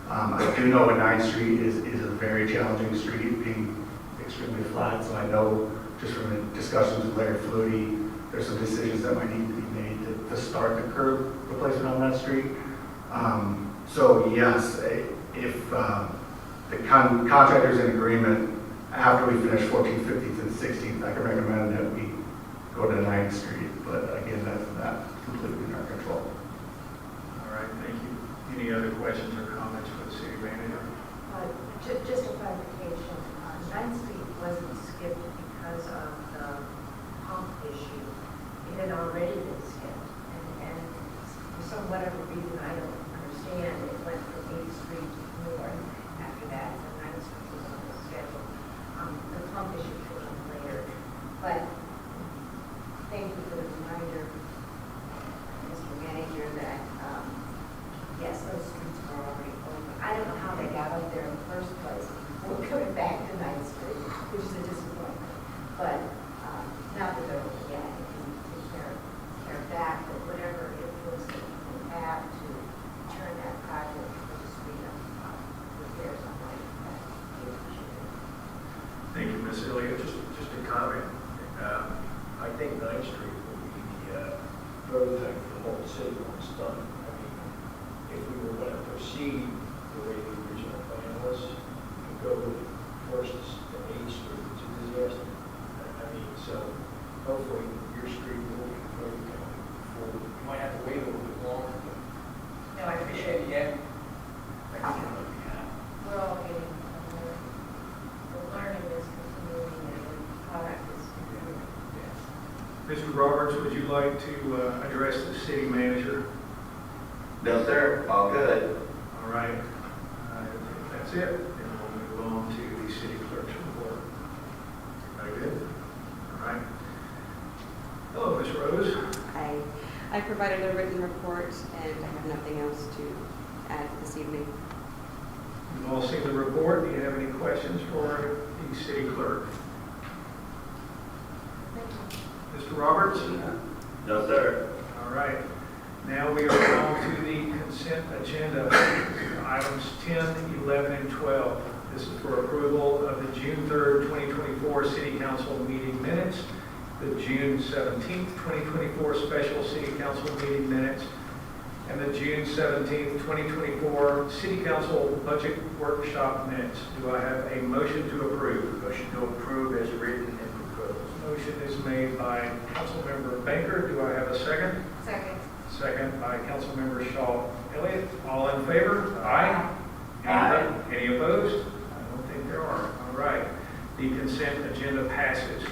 I do know 9th Street is a very challenging street, being extremely flat. So I know just from the discussions with Larry Flutie, there's some decisions that might need to be made to start the curb replacement on that street. So yes, if the contractor's in agreement, after we finish 14th, 15th, and 16th, I can recommend that we go to 9th Street. But again, that's not completely in our control. All right, thank you. Any other questions or comments for the city manager? Just a clarification, 9th Street wasn't skipped because of the pump issue. It had already been skipped, and for some whatever reason I don't understand, it went from 8th Street north after that, and 9th Street was on the schedule. The pump issue came up later, but thank you for the reminder, Mr. Manager, that yes, those streets are already open. I don't know how they got up there in the first place. We're coming back to 9th Street, which is a disappointment. But now that they're open, yeah, it can take care of that, but whatever influence that you can have to turn that project for the street up, repairs on that, we appreciate it. Thank you, Ms. Elliott. Just a comment. I think 9th Street would be the prototype for the whole city when it's done. I mean, if we were going to proceed the way the original plan was, to go first to 8th Street, it's a disaster. I mean, so hopefully your street will be completely coming forward. You might have to wait a little bit longer, but No, I appreciate it. yeah, I think you're going to be happy. We're all getting somewhere. The learning is continuing and the product is improving. Mr. Roberts, would you like to address the city manager? No, sir, all good. All right. If that's it, then we'll move on to the city clerk's report. Everybody good? All right. Hello, Ms. Rose. I provided a written report, and I have nothing else to add this evening. You've all seen the report. Do you have any questions for the city clerk? Mr. Roberts? No, sir. All right. Now we are on to the consent agenda, items 10, 11, and 12. This is for approval of the June 3rd, 2024 City Council meeting minutes, the June 17th, 2024 special City Council meeting minutes, and the June 17th, 2024 City Council budget workshop minutes. Do I have a motion to approve? Motion to approve as written and proposed. Motion is made by Councilmember Baker. Do I have a second? Second. Second by Councilmember Shaw Elliott. All in favor? Aye. Aye. Any opposed? I don't think there are. All right. The consent agenda passes.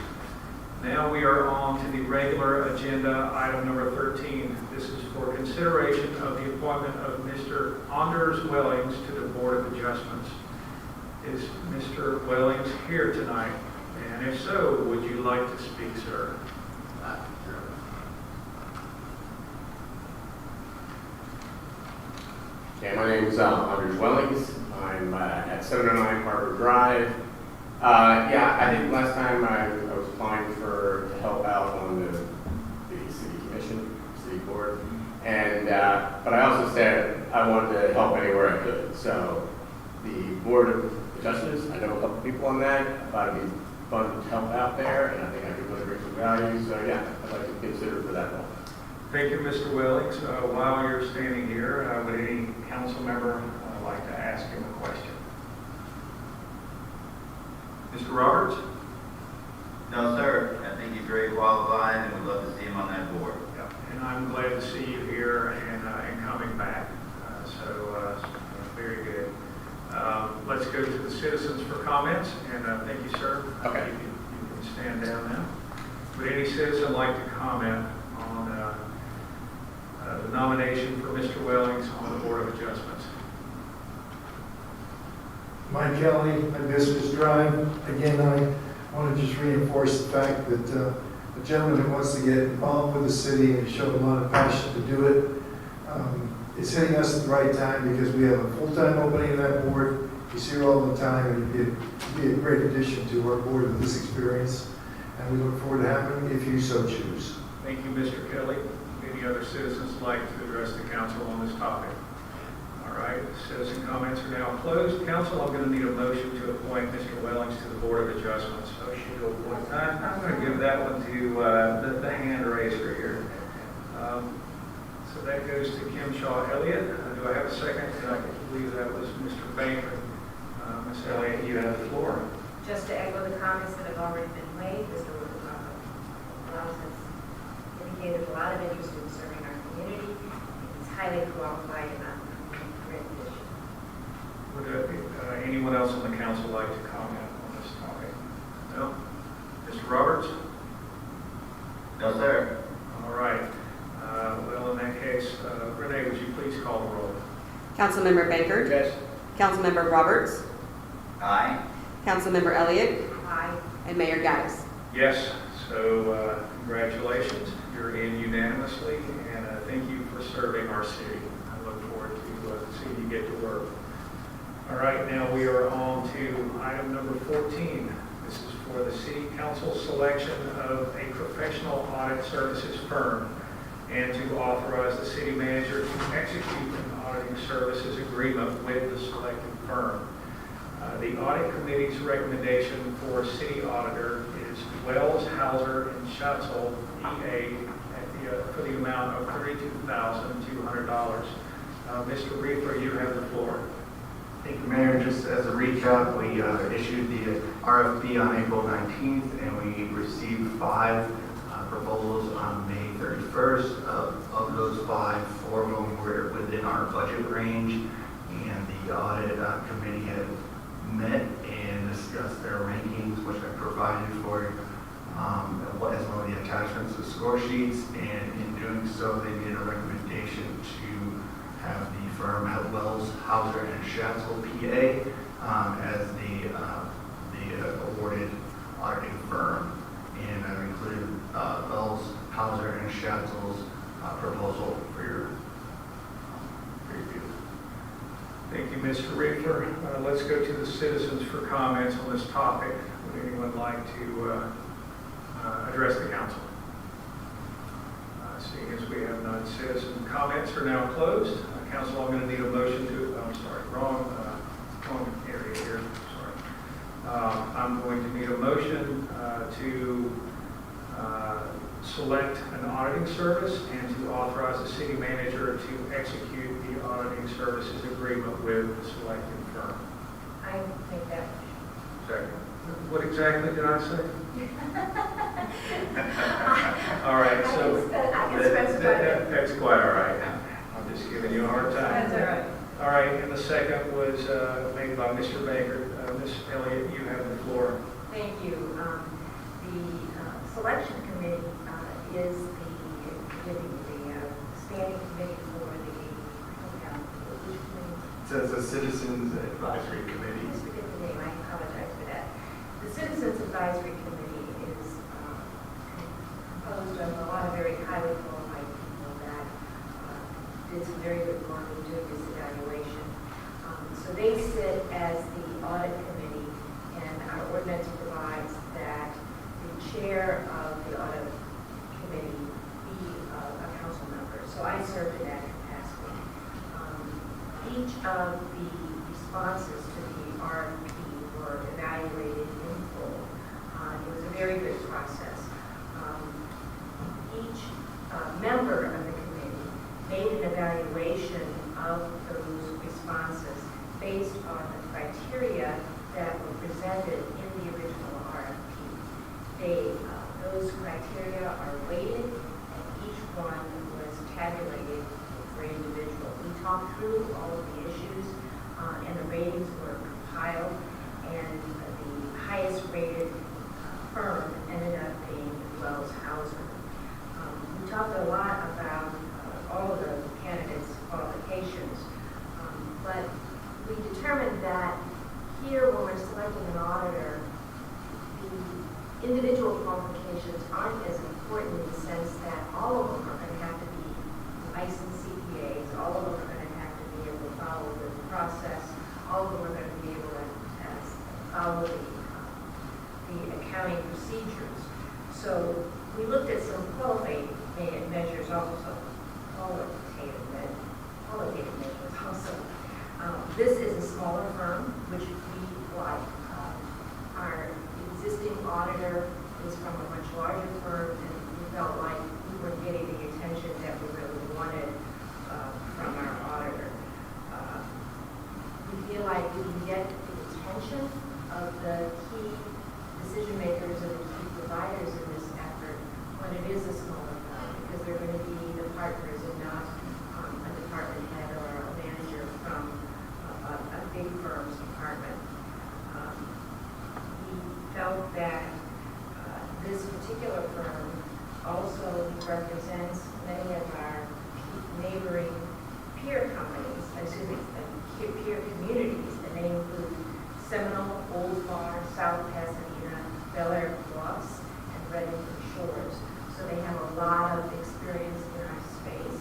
Now we are on to the regular agenda, item number 13. This is for consideration of the appointment of Mr. Anders Wellings to the Board of Adjustments. Is Mr. Wellings here tonight? And if so, would you like to speak, sir? Okay, my name is Anders Wellings. I'm at 709 Harbor Drive. Yeah, I think last time I was applying to help out on the city commission, city board, and but I also said I wanted to help anywhere I could. So the Board of Adjustments, I know a couple people on that. I thought it'd be fun to help out there, and I think I could really bring some value. So yeah, I'd like to consider for that role. Thank you, Mr. Wellings. While you're standing here, would any council member like to ask him a question? Mr. Roberts? No, sir. I think he's very qualified and we'd love to see him on that board. Yeah. And I'm glad to see you here and coming back. So very good. Let's go to the citizens for comments. And thank you, sir. Okay. You can stand down now. Would any citizen like to comment on the nomination for Mr. Wellings on the Board of Adjustments? Mike Kelly, Hibiscus Drive. Again, I want to just reinforce the fact that the gentleman who wants to get involved with the city and showed a lot of passion to do it, it's hitting us at the right time because we have a full-time opening in that board He's here all the time, and he'd be a great addition to our board with this experience, and we look forward to having him if you so choose. Thank you, Mr. Kelly. Any other citizens like to address the council on this topic? All right, citizen comments are now closed. Council, I'm going to need a motion to appoint Mr. Wellings to the Board of Adjustments. Motion to appoint. I'm going to give that one to the hand raiser here. So that goes to Kim Shaw Elliott. Do I have a second? And I believe that was Mr. Banker. Ms. Elliott, you have the floor. Just to echo the comments that have already been made, Mr. Wells has indicated a lot of interest in serving our community. He's highly qualified and I'm great addition. Would anyone else on the council like to comment on this topic? No? Mr. Roberts? No, sir. All right. Well, in that case, Renee, would you please call the roll? Councilmember Baker. Yes. Councilmember Roberts. Aye. Councilmember Elliott. Aye. And Mayor Gaddis. Yes. So congratulations. You're in unanimously, and thank you for serving our city. I look forward to seeing you get to work. All right, now we are on to item number 14. This is for the City Council selection of a professional audit services firm and to authorize the city manager to execute an auditing services agreement with the selected firm. The audit committee's recommendation for city auditor is Wells, Hauser, and Schatzel, EA, for the amount of $32,200. Mr. Reefer, you have the floor. Thank you, Mayor. Just as a recap, we issued the RFP on April 19th, and we received 5 proposals on May 31st. Of those 5, 4 of them were within our budget range, and the audit committee had met and discussed their rankings, which I provided for as one of the attachments to score sheets, and in doing so, they made a recommendation to have the firm at Wells, Hauser, and Schatzel, PA, as the awarded auditing firm. And I've included Wells, Hauser, and Schatzel's proposal for your review. Thank you, Mr. Reefer. Let's go to the citizens for comments on this topic. Would anyone like to address the council? Seeing as we have none, citizen comments are now closed. Council, I'm going to need a motion to, wrong area here, sorry. I'm going to need a motion to select an auditing service and to authorize the city manager to execute the auditing services agreement with the selected firm. I make that. Second. What exactly did I say? All right, so I can specify that. that's quite all right. I'm just giving you a hard time. That's all right. All right, and the second was made by Mr. Baker. Ms. Elliott, you have the floor. Thank you. The selection committee is the standing committee for the It says the Citizens Advisory Committee. Let's forget the name. I apologize for that. The Citizens Advisory Committee is composed of a lot of very highly qualified people that did some very good work in doing this evaluation. So they sit as the audit committee, and our ordinance provides that the chair of the audit committee be a council member. So I served in that capacity. Each of the responses to the RFP were evaluated in full. It was a very good process. Each member of the committee made an evaluation of those responses based on the criteria that were presented in the original RFP. Those criteria are weighted, and each one was tabulated for individual. We talked through all of the issues, and the ratings were compiled, and the highest rated firm ended up being Wells Hauser. We talked a lot about all of the candidates' qualifications, but we determined that here, when we're selecting an auditor, the individual qualifications aren't as important in the sense that all of them are going to have to be licensed CPAs, all of them are going to have to be able to follow the process, all of them are going to be able follow the accounting procedures. So we looked at some qualitative measures also, qualitative measures also. This is a smaller firm, which we like. Our existing auditor is from a much larger firm, and we felt like we were getting the attention that we really wanted from our auditor. We feel like we can get the attention of the key decision makers and the key providers in this effort when it is a smaller firm, because they're going to be the partners and not a department head or a manager from a big firm's department. We felt that this particular firm also represents many of our neighboring peer companies, peer communities, and they include Seminole, Old Bar, South Pasadena, Bel Air Bluffs, and Reddington Shores. So they have a lot of experience in our space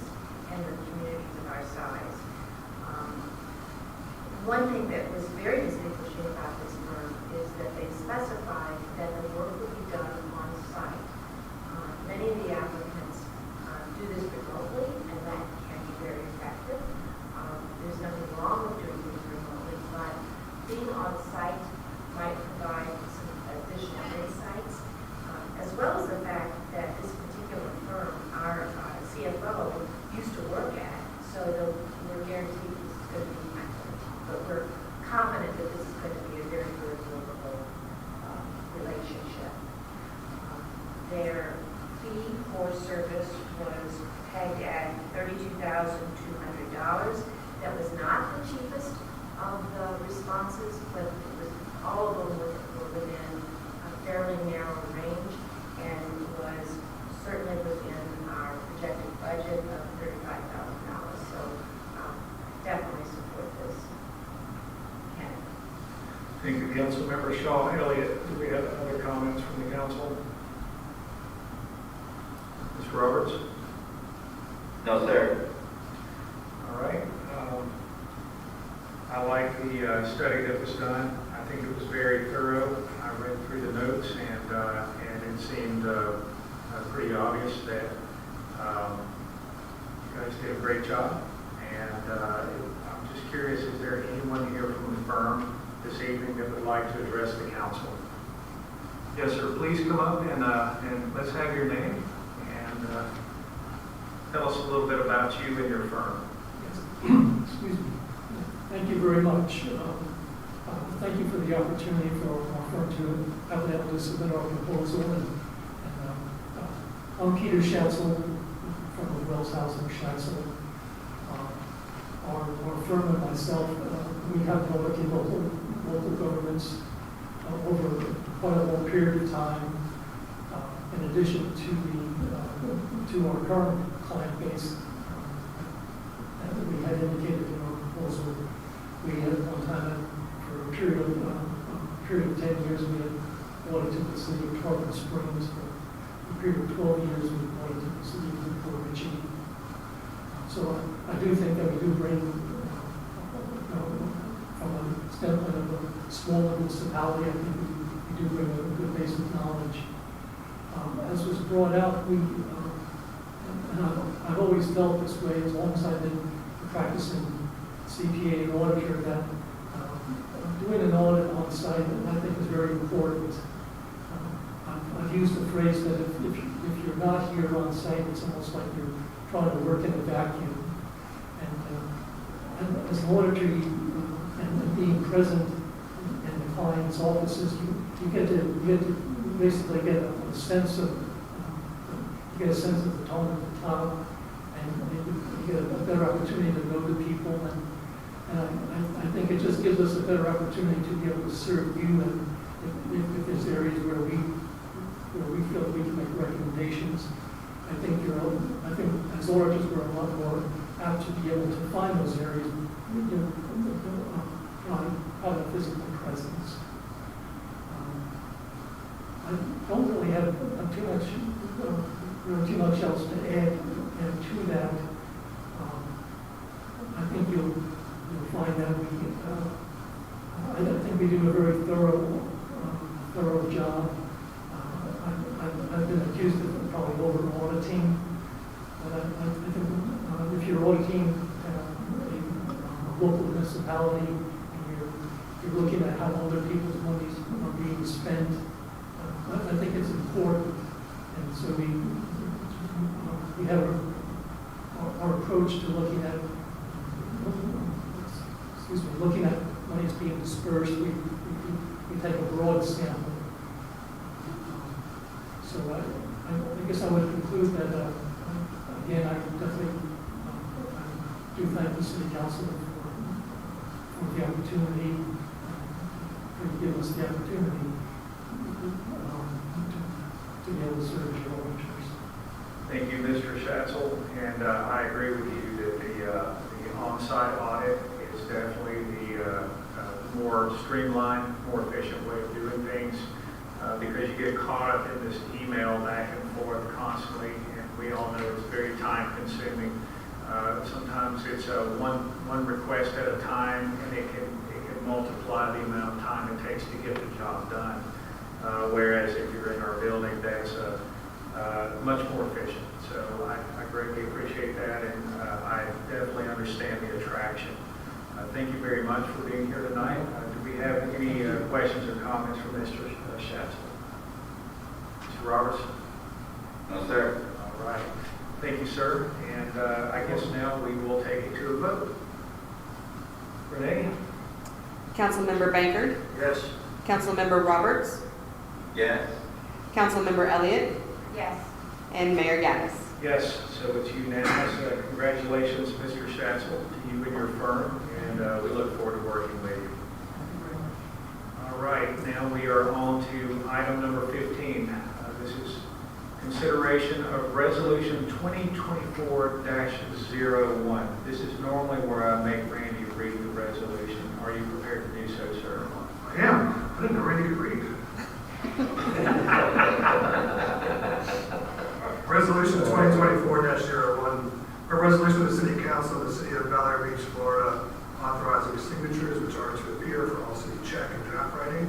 and the communities of our size. One thing that was very distinguishing about this firm is that they specified that the work would be done on site. Many of the applicants do this remotely, and that can be very effective. There's nothing wrong with doing things remotely, but being on site might provide some additional insights, as well as the fact that this particular firm, our CFO, used to work at, so we're guaranteed this is going to be excellent. But we're confident that this is going to be a very good, workable relationship. Their fee for service was pegged at $32,200. That was not the cheapest of the responses, but it was, all of them were within a fairly narrow range and was certainly within our projected budget of $35,000. So definitely support this. Ken. Thank you, Councilmember Shaw. Elliott, do we have other comments from the council? Mr. Roberts? No, sir. All right. I like the study that was done. I think it was very thorough. I read through the notes, and it seemed pretty obvious that you guys did a great job. And I'm just curious, is there anyone here from the firm this evening that would like to address the council? Yes, sir. Please come up and let's have your name and tell us a little bit about you and your firm. Excuse me. Thank you very much. Thank you for the opportunity for our firm to have been able to submit our proposal. I'm Peter Schatzel from the Wells House in Schatzel. Our firm and myself, we have been working local governments over quite a long period of time. In addition to our current client base that we had indicated in our proposal, we had at one time, for a period of 10 years, we had audited the city of Tarpon Springs. For a period of 12 years, we audited the city of Newport Richey. So I do think that we do bring, from a standpoint of a small municipality, I think we do bring a good base of knowledge. As was brought out, and I've always felt this way as long as I've been practicing CPA and auditor, that doing an audit on site, I think, is very important. I've used the phrase that if you're not here on site, it's almost like you're trying to work in a vacuum. And as an auditor, and being present in the client's offices, you get to basically get a sense of the tone of the town, and you get a better opportunity to know the people, and I think it just gives us a better opportunity to be able to serve you, and if there's areas where we feel we can make recommendations. I think as auditors we're a lot more apt to be able to find those areas, out of physical presence. I don't really have too much else to add to that. I think you'll find that I think think we do a very thorough job. I've been accused of probably over-auditing, but I think if you're auditing a local municipality and you're looking at how other people's monies are being spent, I think it's important. And so we have our approach to looking at money being dispersed. We take a broad sample. So I guess I would conclude that, again, I definitely do thank the City Council for the opportunity, for giving us the opportunity to be able to serve your interests. Thank you, Mr. Schatzel, and I agree with you that the on-site audit is definitely the more streamlined, more efficient way of doing things, because you get caught up in this email back and forth constantly, and we all know it's very time consuming. Sometimes it's one request at a time, and it can multiply the amount of time it takes to get the job done. Whereas if you're in our building, that's much more efficient. So I greatly appreciate that, and I definitely understand the attraction. Thank you very much for being here tonight. Do we have any questions or comments from Mr. Schatzel? Mr. Roberts? No, sir. All right. Thank you, sir. And I guess now we will take it to a vote. Renee? Councilmember Bankert, Yes. Councilmember Roberts, Yes. Councilmember Elliott, Yes. and Mayor Gaddis. Yes, so it's unanimous. Congratulations, Mr. Schatzel, to you and your firm, and we look forward to working with you. All right, now we are on to item number 15. This is consideration of resolution 2024-01. This is normally where I make Randy read the resolution. Are you prepared to do so, sir? I am. I didn't know Randy could read. Resolution 2024-01, a resolution of the City Council of the City of Bel Air Beach, Florida, authorizing signatures which are to appear for all city check and draft writing,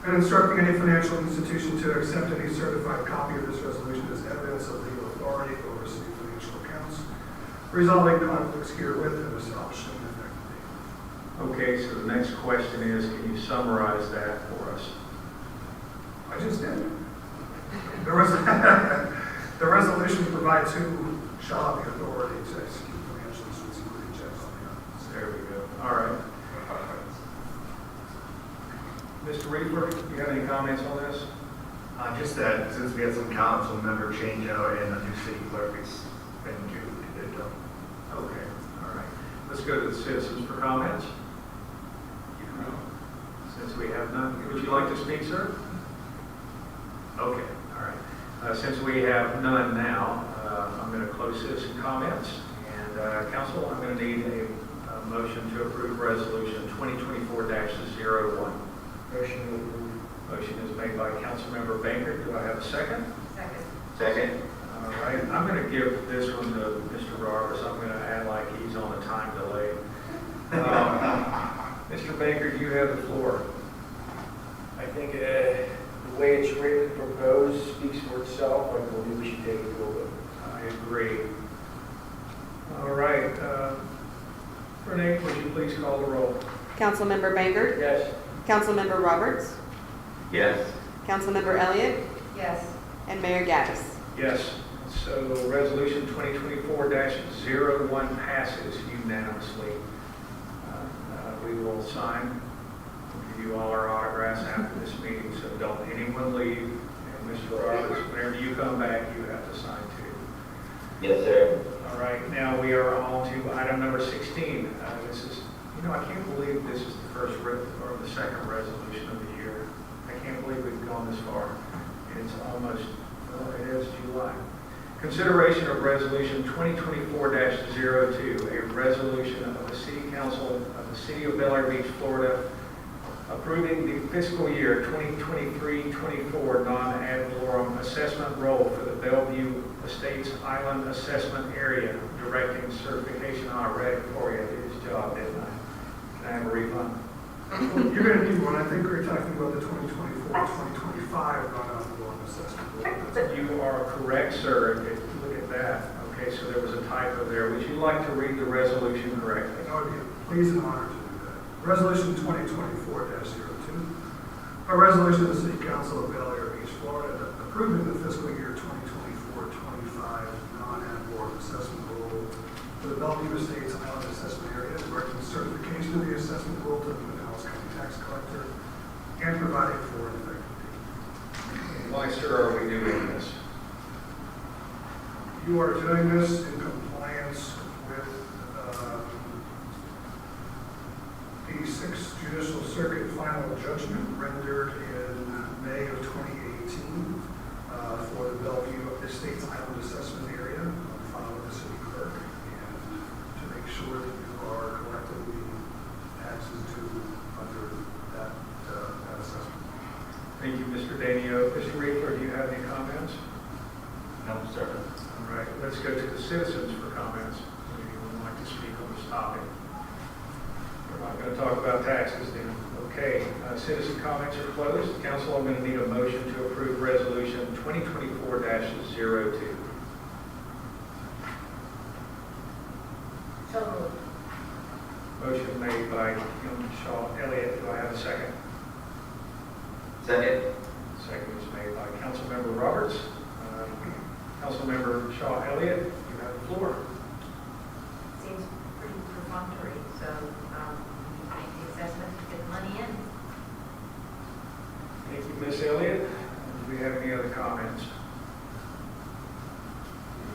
and instructing any financial institution to accept any certified copy of this resolution as evidence of legal authority over city financial accounts, resolving conflicts herewith and establishing an effective date. Okay, so the next question is, can you summarize that for us? I just did. The resolution provides who shall have the authority to execute financial instruments, including checks on behalf. There we go. All right. Mr. Reefler, do you have any comments on this? Just that since we had some council member change out and a new city clerk, it's been good. Okay, all right. Let's go to the citizens for comments. Since we have none, would you like to speak, sir? Okay, all right. Since we have none now, I'm going to close citizen comments. And council, I'm going to need a motion to approve resolution 2024-01. Motion to approve. Motion is made by Councilmember Bankert. Do I have a second? Second. Second. All right, I'm going to give this one to Mr. Roberts. I'm going to act like he's on a time delay. Mr. Bankert, you have the floor. I think the way it's written, proposed, speaks for itself. I believe we should take it to a vote. I agree. All right, Renee, would you please call the roll? Councilmember Bankert, Yes. Councilmember Roberts, Yes. Councilmember Elliott, Yes. and Mayor Gaddis. Yes. So resolution 2024-01 passes unanimously. We will sign, we'll give you all our autographs after this meeting, so don't anyone leave. And Mr. Roberts, whenever you come back, you have to sign too. Yes, sir. All right, now we are on to item number 16. This is, I can't believe this is the first or the second resolution of the year. I can't believe we've gone this far. It's almost, well, it is July. Consideration of resolution 2024-02, a resolution of the City Council of the City of Bel Air Beach, Florida, approving the fiscal year 2023-24 non-ad valorem assessment roll for the Bellevue Estates Island Assessment Area, directing certification. I read it for you. I did his job, didn't I? Can I have a refund? You're gonna need one, I think we're talking about the 2024-2025 run-on assessment. You are correct, sir. Look at that. Okay, so there was a typo there. Would you like to read the resolution correctly? It would be a pleasing honor to do that. Resolution 2024-02, a resolution of the City Council of Bel Air Beach, Florida, approving the fiscal year 2024-25 non-ad valorem assessment rule for the Bellevue Estates Island Assessment Area, directing certification of the assessment rule to the Pinellas County Tax Collector, and providing for an effective date. Why, sir, are we doing this? You are doing this in compliance with the 6th Judicial Circuit final judgment rendered in May of 2018 for the Bellevue Estates Island Assessment Area on file with the city clerk, and to make sure that you are collecting the taxes due under that assessment. Thank you, Mr. Danio. Mr. Riegler, do you have any comments? No, sir. All right, let's go to the citizens for comments. Anyone would like to speak on this topic? We're not going to talk about taxes then. Okay, citizen comments are closed. Council, I'm going to need a motion to approve resolution 2024-02. So moved. Motion made by Kim Shaw Elliott. Do I have a second? Second. Second is made by Councilmember Roberts. Councilmember Shaw Elliott, you have the floor. Seems pretty perfunctory, so make the assessment to get money in. Thank you, Ms. Elliott. Do we have any other comments?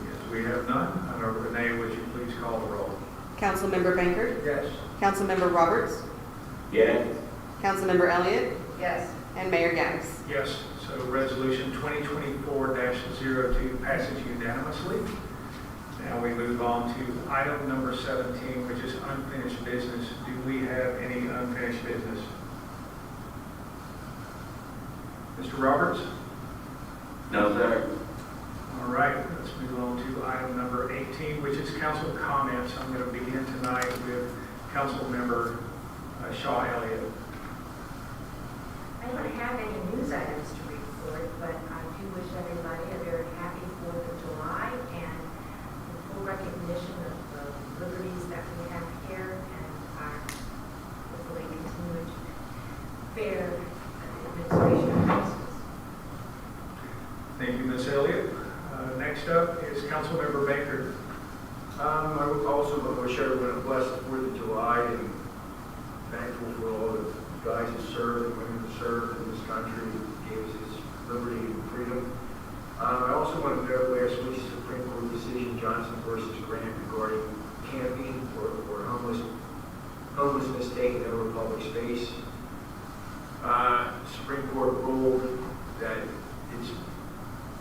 Yes, we have none. Renee, would you please call the roll? Councilmember Bankert, Yes. Councilmember Roberts, Yes. Councilmember Elliott, Yes. and Mayor Gaddis. Yes, so resolution 2024-02 passes unanimously. Now we move on to item number 17, which is unfinished business. Do we have any unfinished business? Mr. Roberts? No, sir. All right, let's move on to item number 18, which is council comments. I'm going to begin tonight with Councilmember Shaw Elliott. I don't have any news items to report, but I do wish everybody a very happy 4th of July and in full recognition of the liberties that we have here and our hopefully continued fair administration of justice. Thank you, Ms. Elliott. Next up is Councilmember Baker. I would also wish everyone a blessed 4th of July and thankful for all the guys who served and women who served in this country, gave us this liberty and freedom. I also want to note last week's Supreme Court decision, Johnson versus Grant, regarding camping or homelessness taken over public space. Supreme Court ruled that it's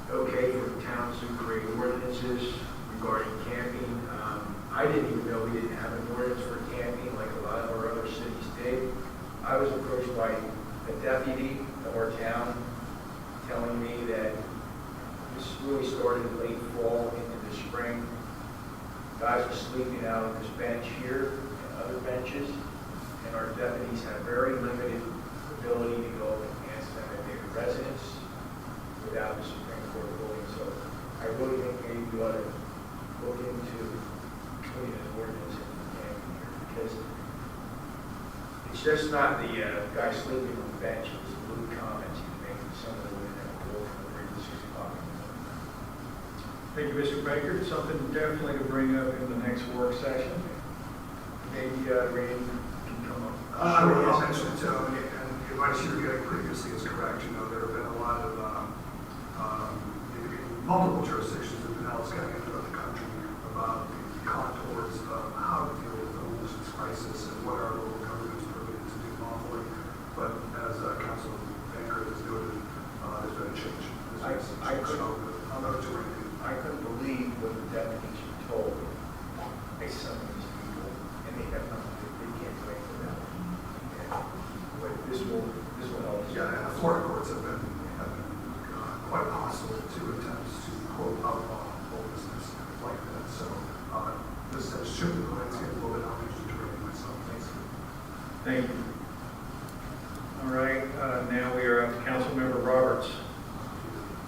okay for towns to create ordinances regarding camping. I didn't even know we didn't have an ordinance for camping like a lot of our other cities did. I was approached by a deputy of our town telling me that this really started late fall into the spring. Guys are sleeping out on this bench here and other benches, and our deputies have very limited ability to go and ask them if they're residents without the Supreme Court ruling. So I really think maybe we ought to look into putting an ordinance in for camping here, because it's just not the guy sleeping on the bench. It's the rude comments he's making to some of the women that will go from the 3 to 6 o'clock in the morning. Thank you, Mr. Baker. Something definitely to bring up in the next work session. Maybe Randy can come up. I'll mention it too, and the advice you were getting previously is correct. You know, there have been a lot of, in multiple jurisdictions in Pinellas County and throughout the country about the contours of how to deal with the homelessness crisis and what our local government is permitted to do lawfully. But as Council Banker has noted, there's been a change. I couldn't believe what the deputies were told by some of these people, and they have nothing, they can't do anything about it. But this will help. Yeah, and Florida courts have been quite hostile to attempts to quote outlaw homelessness like that. So this has shifted the landscape a little bit. I'm interested in myself. Thanks. Thank you. right, now we are up to Councilmember Roberts.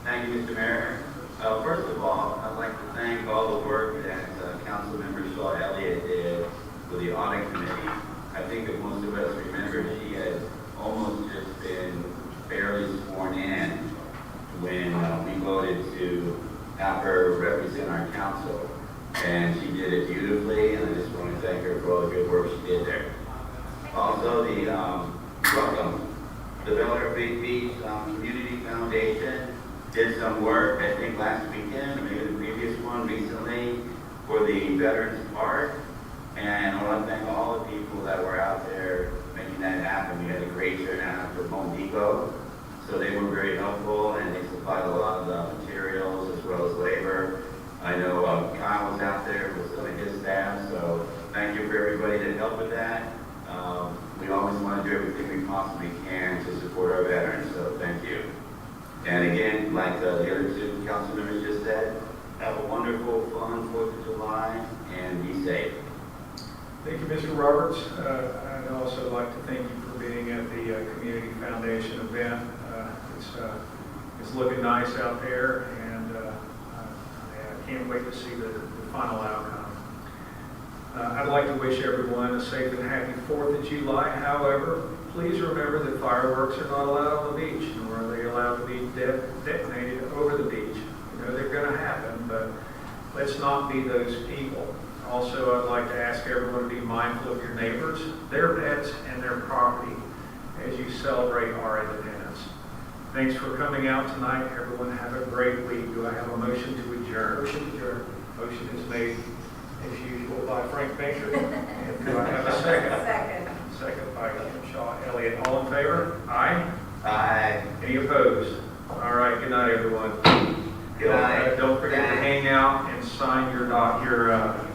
Thank you, Mr. Mayor. First of all, I'd like to thank all the work that Councilmember Shaw Elliott did with the audit committee. I think that most of us remember she had almost just been barely sworn in when we voted to have her represent our council. And she did it beautifully, and I just want to thank her for all the good work she did there. Also, the Bel Air Beach Community Foundation did some work, I think last weekend, or maybe the previous one recently, for the Veterans Park. And I want to thank all the people that were out there making that happen. We had a great turnout from Home Depot, so they were very helpful, and they supplied a lot of the materials as well as labor. I know Kyle was out there with some of his staff, so thank you for everybody that helped with that. We always want to do everything we possibly can to support our veterans, so thank you. And again, like the other two council members just said, have a wonderful, fun 4th of July, and be safe. Thank you, Mr. Roberts. I'd also like to thank you for being at the Community Foundation event. It's looking nice out there, and I can't wait to see the final outcome. I'd like to wish everyone a safe and happy 4th of July. However, please remember that fireworks are not allowed on the beach, nor are they allowed to be detonated over the beach. You know, they're going to happen, but let's not be those people. Also, I'd like to ask everyone to be mindful of your neighbors, their pets, and their property as you celebrate our independence. Thanks for coming out tonight. Everyone have a great week. Do I have a motion to adjourn? Motion to adjourn. Motion is made, as usual, by Frank Baker. And do I have a second? Second. Second by Kim Shaw Elliott. All in favor? Aye? Bye. Any opposed? All right, good night, everyone. Good night. Don't forget to hang out and sign your document.